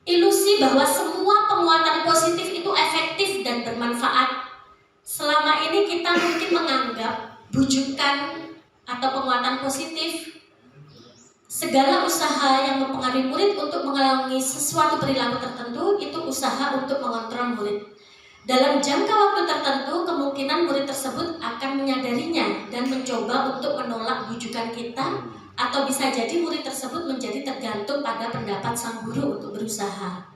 ilusi bahwa semua penguatan positif itu efektif dan bermanfaat. Selama ini kita mungkin menganggap bujukan atau penguatan positif, segala usaha yang mempengaruhi murid untuk mengalami sesuatu perilaku tertentu itu usaha untuk mengontrol murid. Dalam jangka waktu tertentu, kemungkinan murid tersebut akan menyadarinya dan mencoba untuk menolak bujukan kita, atau bisa jadi murid tersebut menjadi tergantung pada pendapat sang guru untuk berusaha.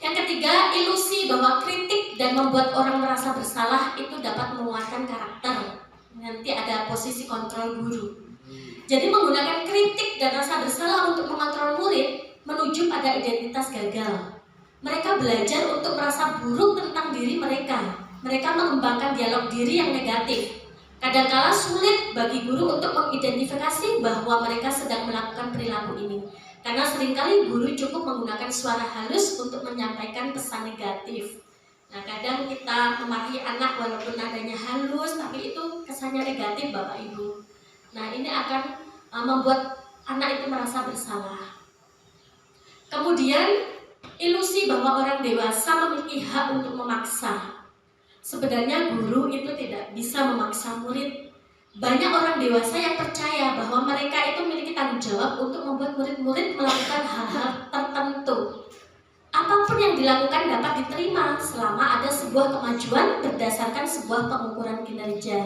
Yang ketiga, ilusi bahwa kritik dan membuat orang merasa bersalah itu dapat menguatkan karakter. Nanti ada posisi kontrol guru. Jadi menggunakan kritik dan rasa bersalah untuk mengontrol murid menuju pada identitas gagal. Mereka belajar untuk merasa buruk tentang diri mereka. Mereka mengembangkan dialog diri yang negatif. Kadangkala sulit bagi guru untuk mengidentifikasi bahwa mereka sedang melakukan perilaku ini. Karena seringkali guru cukup menggunakan suara halus untuk menyampaikan pesan negatif. Nah, kadang kita memarahi anak walaupun nadanya halus, tapi itu kesannya negatif Bapak Ibu. Nah, ini akan membuat anak itu merasa bersalah. Kemudian, ilusi bahwa orang dewasa memiliki hak untuk memaksa. Sebenarnya guru itu tidak bisa memaksa murid. Banyak orang dewasa yang percaya bahwa mereka itu memiliki tanggung jawab untuk membuat murid-murid melakukan hal-hal tertentu. Apapun apapun yang dilakukan dapat diterima selama ada sebuah kemajuan berdasarkan sebuah pengukuran kinerja.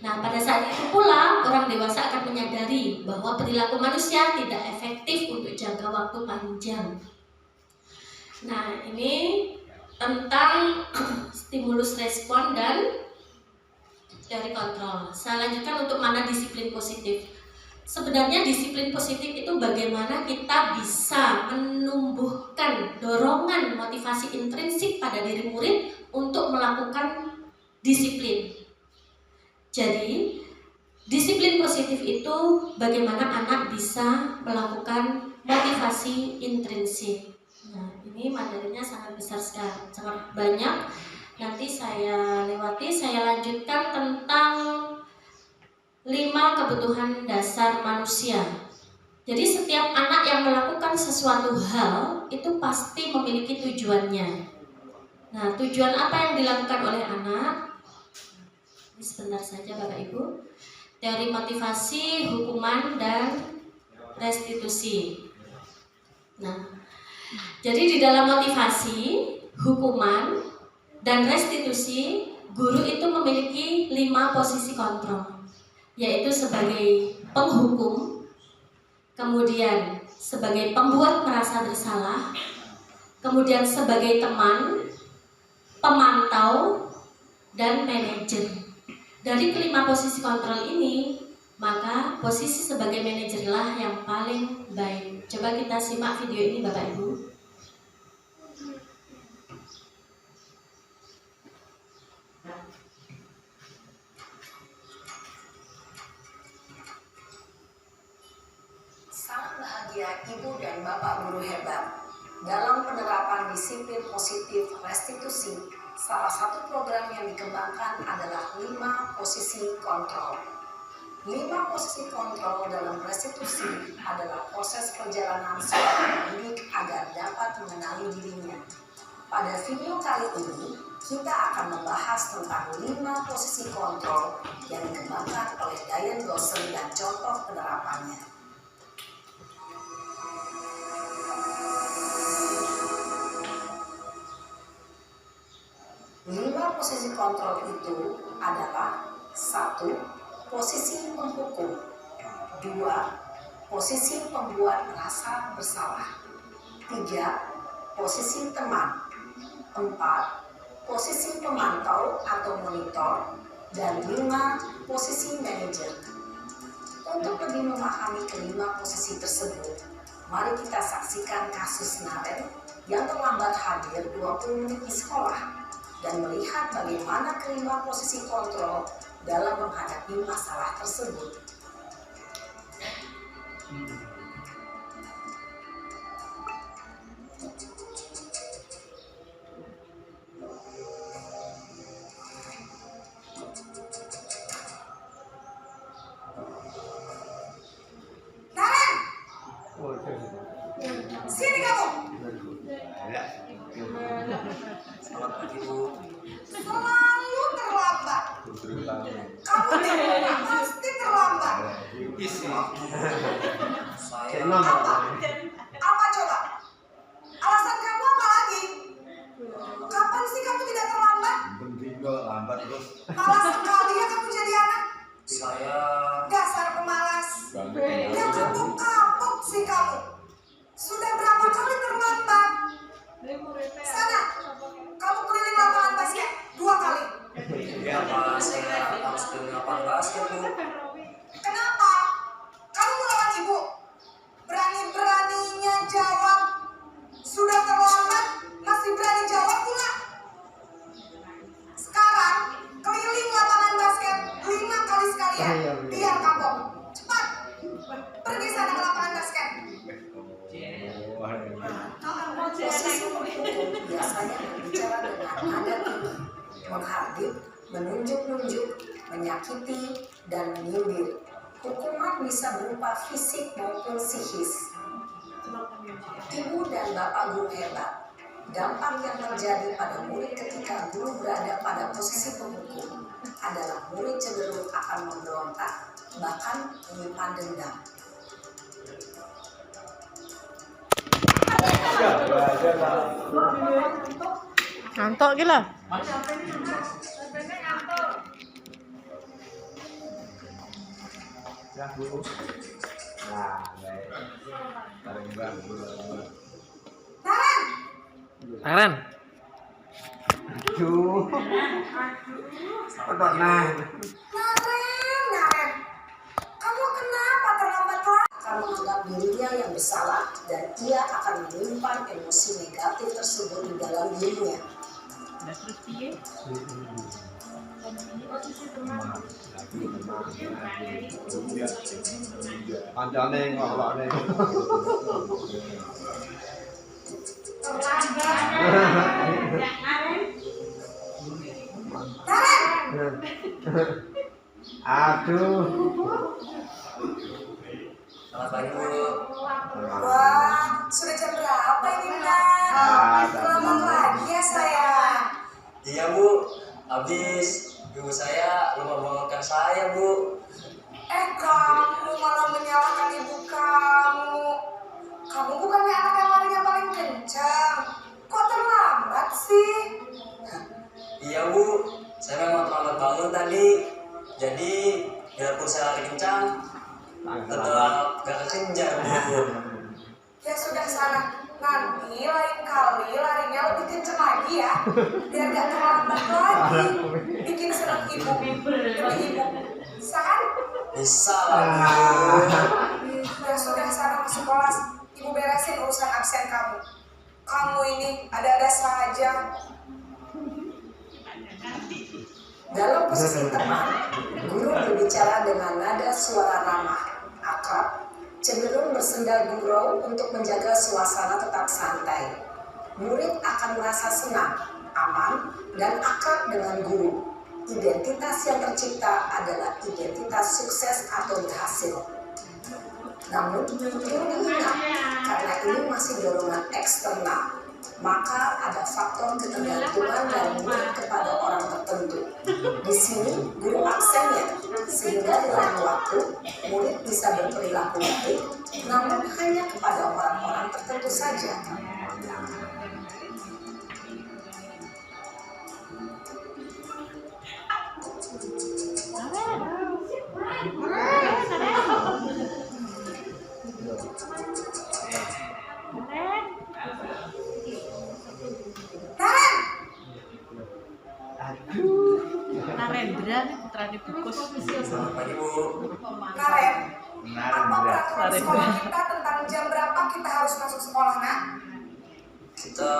Nah, pada saat itu pula orang dewasa akan menyadari bahwa perilaku manusia tidak efektif untuk jangka waktu panjang. Nah, ini tentang stimulus respon dan teori kontrol. Saya lanjutkan untuk mana disiplin positif. Sebenarnya disiplin positif itu bagaimana kita bisa menumbuhkan dorongan motivasi intrinsik pada diri murid untuk melakukan disiplin. Jadi, disiplin positif itu bagaimana anak bisa melakukan motivasi intrinsik. Nah, ini materinya sangat besar sekali, sangat banyak. Nanti saya lewati, saya lanjutkan tentang 5 kebutuhan dasar manusia. Jadi setiap anak yang melakukan sesuatu hal itu pasti memiliki tujuannya. Nah, tujuan apa yang dilakukan oleh anak? Ini sebentar saja Bapak Ibu. Teori motivasi, hukuman, dan restitusi. Nah, jadi di dalam motivasi, hukuman, dan restitusi, guru itu memiliki 5 posisi kontrol, yaitu sebagai penghukum, kemudian sebagai pembuat merasa bersalah, kemudian sebagai teman, pemantau, dan manajer. Dari kelima posisi kontrol ini, maka posisi sebagai manajerlah yang paling baik. Coba kita simak video ini Bapak Ibu. Sangat bahagia Ibu dan Bapak guru hebat. Dalam penerapan disiplin positif restitusi, salah satu program yang dikembangkan adalah 5 posisi kontrol. 5 posisi kontrol dalam restitusi adalah proses perjalanan seorang pendidik agar dapat mengenali dirinya. Pada video kali ini, kita akan membahas tentang 5 posisi kontrol yang dikembangkan oleh Diane Dawson dan contoh penerapannya. 5 posisi kontrol itu adalah 1. Posisi penghukum, 2. Posisi pembuat merasa bersalah, 3. Posisi teman, 4. Posisi pemantau atau monitor, dan 5. Posisi manajer. Untuk lebih memahami kelima posisi tersebut, mari kita saksikan kasus Naren yang terlambat hadir 20 menit di sekolah dan melihat bagaimana kelima posisi kontrol dalam menghadapi masalah tersebut. Naren! Sini kamu! Selamat pagi Bu. Selalu terlambat. Kamu pasti terlambat. Apa coba? Alasan kamu apa lagi? Kapan sih kamu tidak terlambat? Penting kok lambat terus. Malas sekali ya kamu jadi anak. Saya Dasar pemalas. Ya kapok sih kamu. Sudah berapa kali terlambat? Sana, kamu keliling lapangan basket 2 kali. apa saya harus ke lapangan basket Bu? Kenapa? Kamu melawan ibu? Berani-beraninya jawab. Sudah terlambat, masih berani jawab pula. Sekarang, keliling lapangan basket 5 kali sekalian. Biar kapok. Cepat, pergi sana ke lapangan basket. Posisi penghukum biasanya berbicara dengan nada tinggi, menghardik, menunjuk-nunjuk, menyakiti, dan menyindir. Hukuman bisa berupa fisik maupun psikis. Ibu dan Bapak guru hebat, dampak yang terjadi pada murid ketika guru berada pada posisi penghukum adalah murid cenderung akan memberontak, bahkan menyimpan dendam. Ngantuk ki lho. Ya, Bu. Nah, baik. Tangan. Aduh. Udah nah. Naren, kamu kenapa terlambat kelas? Akan menganggap dirinya yang bersalah dan ia akan menyimpan emosi negatif tersebut di dalam dirinya. Panjane ngolokne. Aduh. Selamat pagi Bu. Wah, sudah jam berapa ini, Nan? Selamat pagi ya, sayang. Iya Bu, habis ibu saya lupa bangunkan saya Bu. Kamu malah menyalahkan ibu kamu. Kamu bukannya anak yang larinya paling kencang. Kok terlambat sih? Iya Bu, saya memang terlambat bangun tadi. Jadi biarpun saya lari kencang, tetap gak kekejar Bu. Ya sudah sana. Nanti lain kali larinya lebih kencang lagi ya. Biar gak terlambat lagi. Bikin senang ibu. Demi ibu. San? Bisa lah Bu. Ya sudah sana masuk kelas. Ibu beresin urusan absen kamu. Kamu ini ada-ada saja. Dalam posisi teman, guru berbicara dengan nada suara ramah, akrab, cenderung bersenda gurau untuk menjaga suasana tetap santai. Murid akan merasa senang, aman, dan akrab dengan guru. Identitas yang tercipta adalah identitas sukses atau berhasil. Namun, perlu diingat, karena ini masih dorongan eksternal, maka ada faktor ketergantungan dari murid kepada orang tertentu. Di sini, guru absennya, sehingga di lain waktu, murid bisa berperilaku baik, namun hanya kepada orang-orang tertentu saja. Narendra nih putrane Bukus. Selamat pagi Bu. Naren, apa peraturan sekolah kita tentang jam berapa kita harus masuk sekolah, Nak? Kita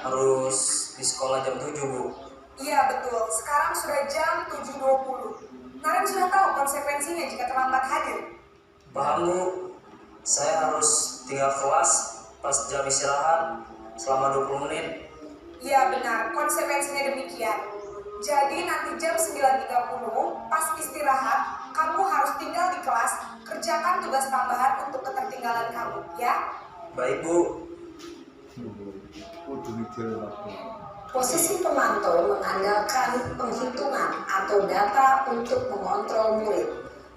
harus di sekolah jam 7 Bu. Iya betul, sekarang sudah jam 7.20. Naren sudah tahu konsekuensinya jika terlambat hadir. Paham Bu, saya harus tinggal kelas pas jam istirahat selama 20 menit. Iya benar, konsekuensinya demikian. Jadi nanti jam 9.30 pas istirahat, kamu harus tinggal di kelas, kerjakan tugas tambahan untuk ketertinggalan kamu, ya? Baik Bu. Posisi pemantau mengandalkan penghitungan atau data untuk mengontrol murid.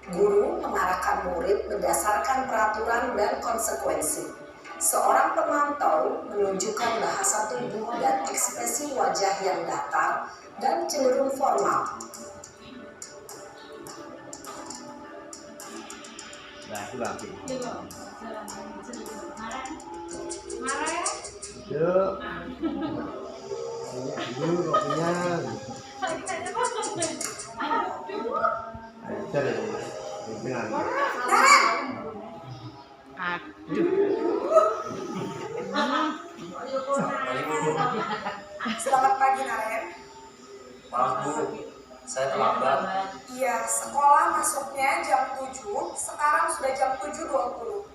Guru mengarahkan murid berdasarkan peraturan dan konsekuensi. Seorang pemantau menunjukkan bahasa tubuh dan ekspresi wajah yang datar dan cenderung formal. Nah, itu lagi. Yuk, kopinya. Ayo, cari. Pimpinan. Aduh. Selamat pagi, Naren. Maaf Bu, saya terlambat. Iya, sekolah masuknya jam 7, sekarang sudah jam 7.20.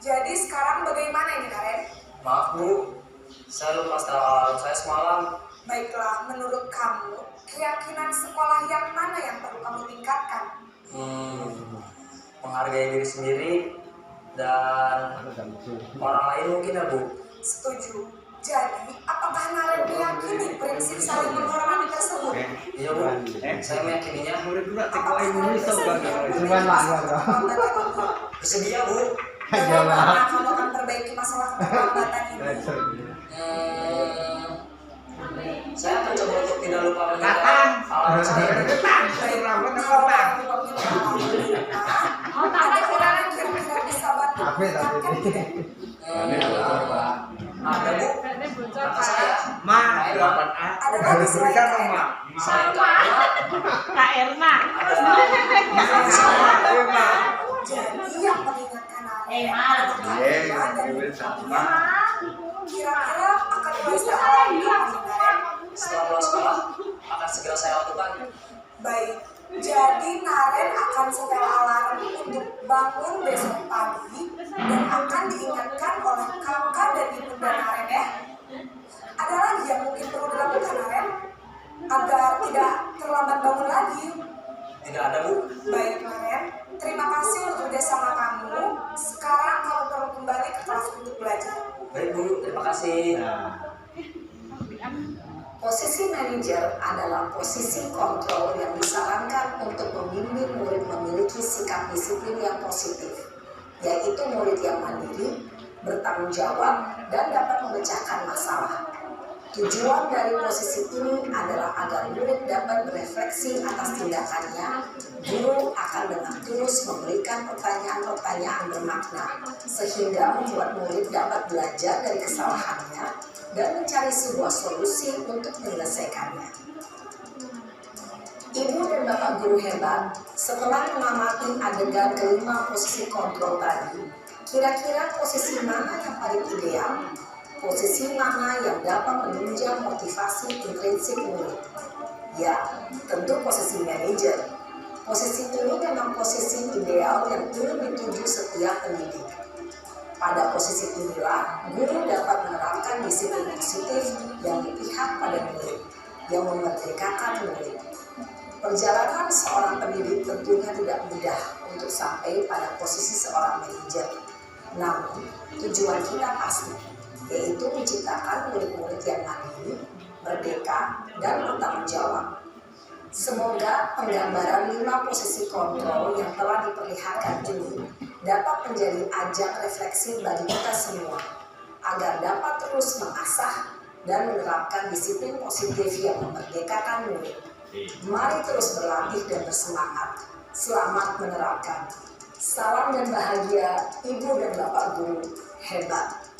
Jadi sekarang bagaimana ini, Naren? Maaf Bu, saya lupa setel alarm saya semalam. Baiklah, menurut kamu, keyakinan sekolah yang mana yang perlu kamu tingkatkan? Menghargai diri sendiri dan orang lain mungkin ya Bu. Setuju. Jadi, apakah Naren meyakini prinsip saling menghormati tersebut? Iya Bu, saya meyakininya. Apakah Naren bersedia Cuman lah, bersedia Bersedia Bu. Bagaimana kamu akan perbaiki masalah keterlambatan ini? Saya akan coba untuk tidak lupa meninggalkan alarm saya. Kalau kamu memiliki pengalaman, ada orang yang kira-kira bisa bantu mengingatkan tidak? Ada Bu, kata saya. Ada lagi selain Kak? Kak Erna. Jadi yang mengingatkan kira-kira akan bisa Setelah pulang sekolah, akan segera saya lakukan. baik. Jadi Naren akan setel alarm untuk bangun besok pagi dan akan diingatkan oleh kakak dan ibunda Naren ya. Ada lagi yang mungkin perlu dilakukan Naren agar tidak terlambat bangun lagi. Tidak ada Bu. Baik Naren, terima kasih untuk kerjasama kamu. Sekarang kamu perlu kembali ke kelas untuk belajar. Baik Bu, terima kasih. Posisi manajer adalah posisi kontrol yang disarankan untuk membimbing murid memiliki sikap disiplin yang positif, yaitu murid yang mandiri, bertanggung jawab, dan dapat memecahkan masalah. Tujuan dari posisi ini adalah agar murid dapat berefleksi atas tindakannya. Guru akan dengan tulus memberikan pertanyaan-pertanyaan bermakna, sehingga membuat murid dapat belajar dari kesalahannya dan mencari sebuah solusi untuk menyelesaikannya. Ibu dan Bapak guru hebat, setelah mengamati adegan kelima posisi kontrol tadi, kira-kira posisi mana yang paling ideal? Posisi mana yang dapat menunjang motivasi intrinsik murid? Ya, tentu posisi manajer. Posisi ini memang posisi ideal yang ingin dituju setiap pendidik. Pada posisi inilah, guru dapat menerapkan disiplin positif yang berpihak pada murid, yang memerdekakan murid. Perjalanan seorang pendidik tentunya tidak mudah untuk sampai pada posisi seorang manajer. Namun, tujuan kita pasti, yaitu menciptakan murid-murid yang mandiri, merdeka, dan bertanggung jawab. Semoga penggambaran 5 posisi kontrol yang telah diperlihatkan ini dapat menjadi ajang refleksi bagi kita semua, agar dapat terus mengasah dan menerapkan disiplin positif yang memerdekakan murid. Mari terus berlatih dan bersemangat. Selamat menerapkan. Salam dan bahagia Ibu dan Bapak guru hebat.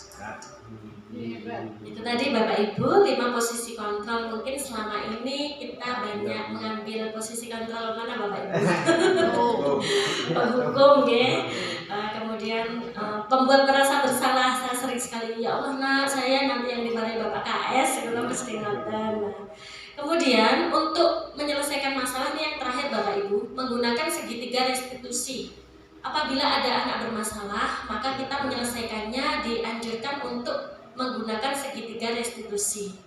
Itu tadi Bapak Ibu 5 posisi kontrol. Mungkin selama ini kita banyak mengambil posisi kontrol mana Bapak Ibu? Penghukum ya. Kemudian pembuat merasa bersalah. Saya sering sekali, ya Allah nak, saya nanti yang dimarahi Bapak KS, itu keseringan. Kemudian untuk menyelesaikan masalah ini yang terakhir Bapak Ibu, menggunakan segitiga restitusi. Apabila ada anak bermasalah, maka kita menyelesaikannya dianjurkan untuk menggunakan segitiga restitusi.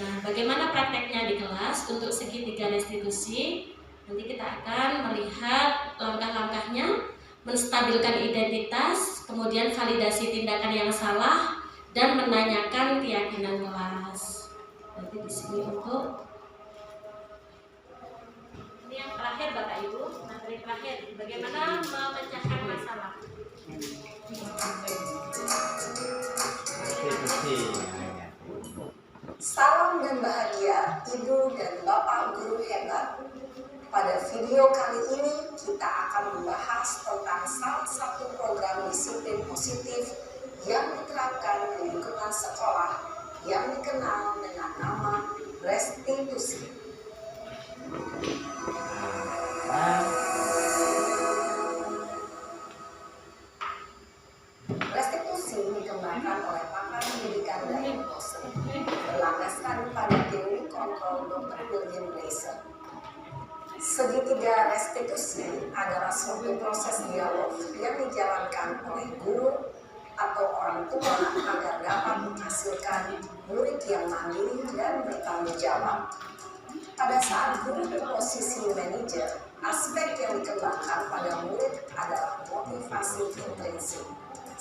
Nah, bagaimana prakteknya di kelas untuk segitiga restitusi? Nanti kita akan melihat langkah-langkahnya, menstabilkan identitas, kemudian validasi tindakan yang salah, dan menanyakan keyakinan kelas. Nanti di sini untuk ini yang terakhir Bapak Ibu, materi terakhir, bagaimana memecahkan masalah. Salam dan bahagia Ibu dan Bapak guru hebat. Pada video kali ini kita akan membahas tentang salah satu program disiplin positif yang diterapkan di lingkungan sekolah yang dikenal dengan nama restitusi. Restitusi dikembangkan oleh pakar pendidikan dari Boston, berlandaskan pada teori kontrol Dr. William Glasser. Segitiga restitusi adalah suatu proses dialog yang dijalankan oleh guru atau orang tua agar dapat menghasilkan murid yang mandiri dan bertanggung jawab. Pada saat guru berposisi manajer, aspek yang dikembangkan pada murid adalah motivasi intrinsik,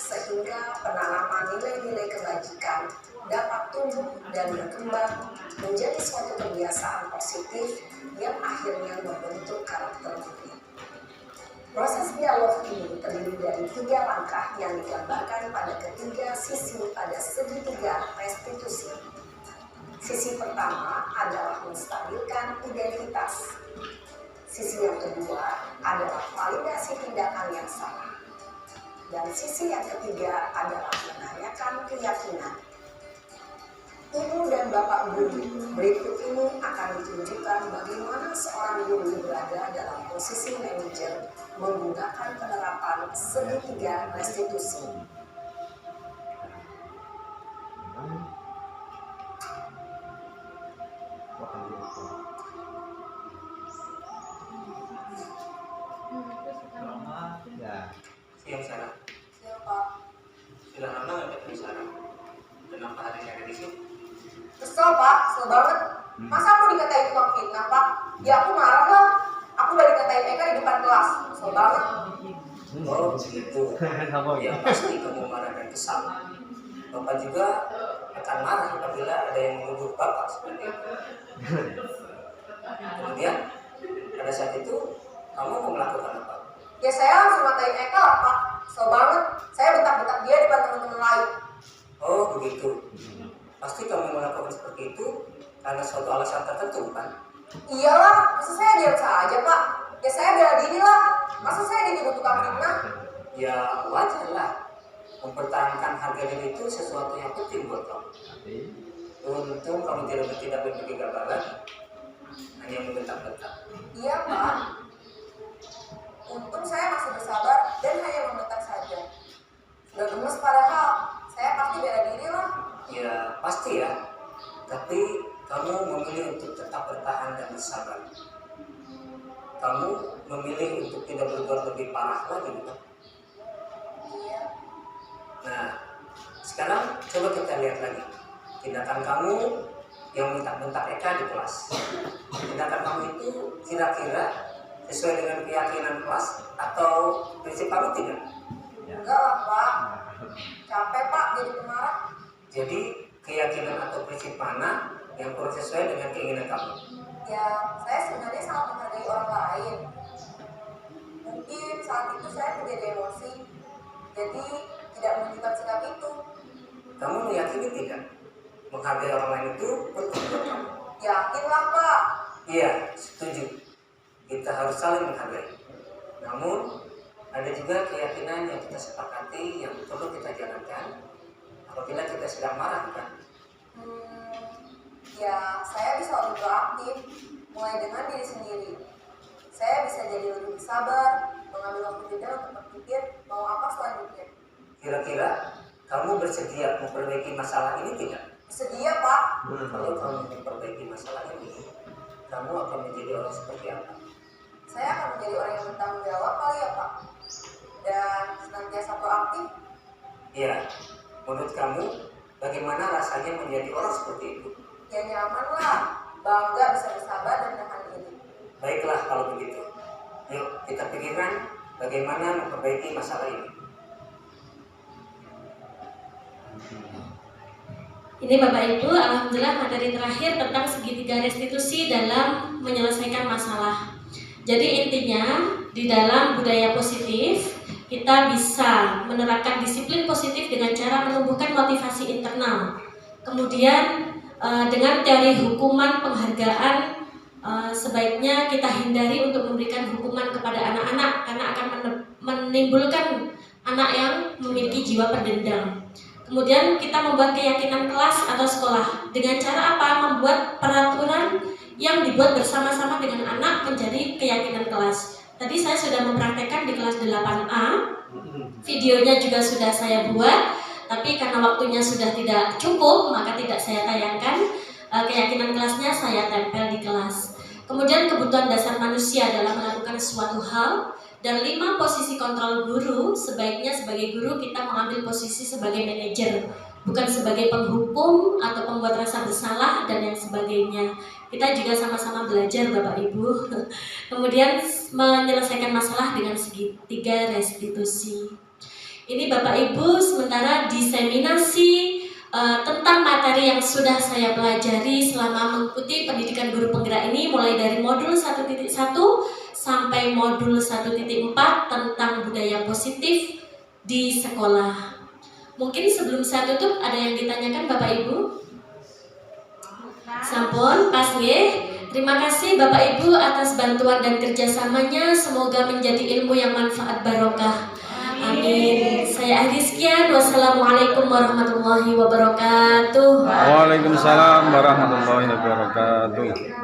sehingga penanaman nilai-nilai kebajikan dapat tumbuh dan berkembang menjadi suatu kebiasaan positif yang akhirnya membentuk karakter murid. Proses dialog ini terdiri dari 3 langkah yang digambarkan pada ketiga sisi pada segitiga restitusi. Sisi pertama adalah menstabilkan identitas. Sisi yang kedua adalah validasi tindakan yang salah. Dan sisi yang ketiga adalah menanyakan keyakinan. Ibu dan Bapak Guru, berikut ini akan ditunjukkan bagaimana seorang guru berada dalam posisi manajer menggunakan penerapan segitiga restitusi. Ya. Siang Sarah. Siap, Pak. Sudah lama nggak ketemu Sarah? Kenapa hari ini ada di sini? Kesel, Pak. Kesel banget. Masa aku dikatain tukang fitnah, Pak? Ya aku marah lah. Aku udah dikatain Eka di depan kelas. Kesel banget. Oh begitu. Sama Ya pasti kamu marah dan kesal. Bapak juga akan marah apabila ada yang menuduh Bapak seperti itu. Kemudian pada saat itu kamu mau melakukan apa? Ya saya langsung matain Eka lah, Pak. Kesel banget. Saya bentak-bentak dia di depan teman-teman lain. Oh begitu. Pasti kamu melakukan seperti itu karena suatu alasan tertentu, bukan? Iyalah, masa saya diam saja, Pak? Ya saya bela diri lah. Masa saya dituduh tukang fitnah? Ya wajar lah. Mempertahankan harga diri itu sesuatu yang penting buat kamu. Untung kamu tidak berbagi gambaran, hanya membentak-bentak. Iya, Pak. Untung saya masih bersabar dan hanya membentak saja. Sudah gemes padahal, saya pasti bela diri lah. Ya pasti ya. Tapi kamu memilih untuk tetap bertahan dan bersabar. Kamu memilih untuk tidak berbuat lebih parah lagi, bukan? Iya. Nah, sekarang coba kita lihat lagi tindakan kamu yang bentak-bentak Eka di kelas. Tindakan kamu itu kira-kira sesuai dengan keyakinan kelas atau prinsip kamu tidak? Enggak lah, Pak. Capek, Pak, jadi pemarah. Jadi keyakinan atau prinsip mana yang kurang sesuai dengan keinginan kamu? Ya, saya sebenarnya sangat menghargai orang lain. Mungkin saat itu saya menjadi emosi, jadi tidak menunjukkan sikap itu. Kamu meyakini tidak? Menghargai orang lain itu penting buat kamu. Yakinlah, Pak. Iya, setuju. Kita harus saling menghargai. Namun, ada juga keyakinan yang kita sepakati yang perlu kita jalankan apabila kita sedang marah, kan? Ya, saya bisa lebih proaktif, mulai dengan diri sendiri. Saya bisa jadi lebih sabar, mengambil waktu jeda untuk berpikir mau apa selanjutnya. Kira-kira kamu bersedia memperbaiki masalah ini tidak? Bersedia, Pak. Kalau kamu memperbaiki masalah ini, kamu akan menjadi orang seperti apa? Saya akan menjadi orang yang bertanggung jawab kali ya, Pak. Dan senantiasa proaktif. Iya, menurut kamu bagaimana rasanya menjadi orang seperti itu? Ya nyaman lah, bangga bisa bersabar dan menahan diri. Baiklah kalau begitu. Yuk kita pikirkan bagaimana memperbaiki masalah ini. Ini Bapak Ibu, alhamdulillah materi terakhir tentang segitiga restitusi dalam menyelesaikan masalah. Jadi intinya di dalam budaya positif kita bisa menerapkan disiplin positif dengan cara menumbuhkan motivasi internal. Kemudian dengan teori hukuman penghargaan sebaiknya kita hindari untuk memberikan hukuman kepada anak-anak karena akan menimbulkan anak yang memiliki jiwa pendendam. Kemudian kita membuat keyakinan kelas atau sekolah dengan cara apa? Membuat peraturan yang dibuat bersama-sama dengan anak menjadi keyakinan kelas. Tadi saya sudah mempraktekkan di kelas 8A, videonya juga sudah saya buat. Tapi karena waktunya sudah tidak cukup, maka tidak saya tayangkan. Keyakinan kelasnya saya tempel di kelas. Kemudian kebutuhan dasar manusia dalam melakukan suatu hal. Dan 5 posisi kontrol guru. Sebaiknya sebagai guru kita mengambil posisi sebagai manajer, bukan sebagai penghukum atau pembuat rasa bersalah dan yang sebagainya. Kita juga sama-sama belajar Bapak Ibu. Kemudian menyelesaikan masalah dengan segitiga restitusi. Ini Bapak Ibu sementara diseminasi tentang materi yang sudah saya pelajari selama mengikuti pendidikan guru penggerak ini mulai dari modul 1.1 sampai sampai modul 1.4 tentang budaya positif di sekolah. Mungkin sebelum saya tutup ada yang ditanyakan Bapak Ibu? Sampun, pas nggih. Terima kasih Bapak Ibu atas bantuan dan kerjasamanya. Semoga menjadi ilmu yang manfaat barokah. Amin. Saya akhiri sekian. Wassalamualaikum warahmatullahi wabarakatuh. Waalaikumsalam warahmatullahi wabarakatuh.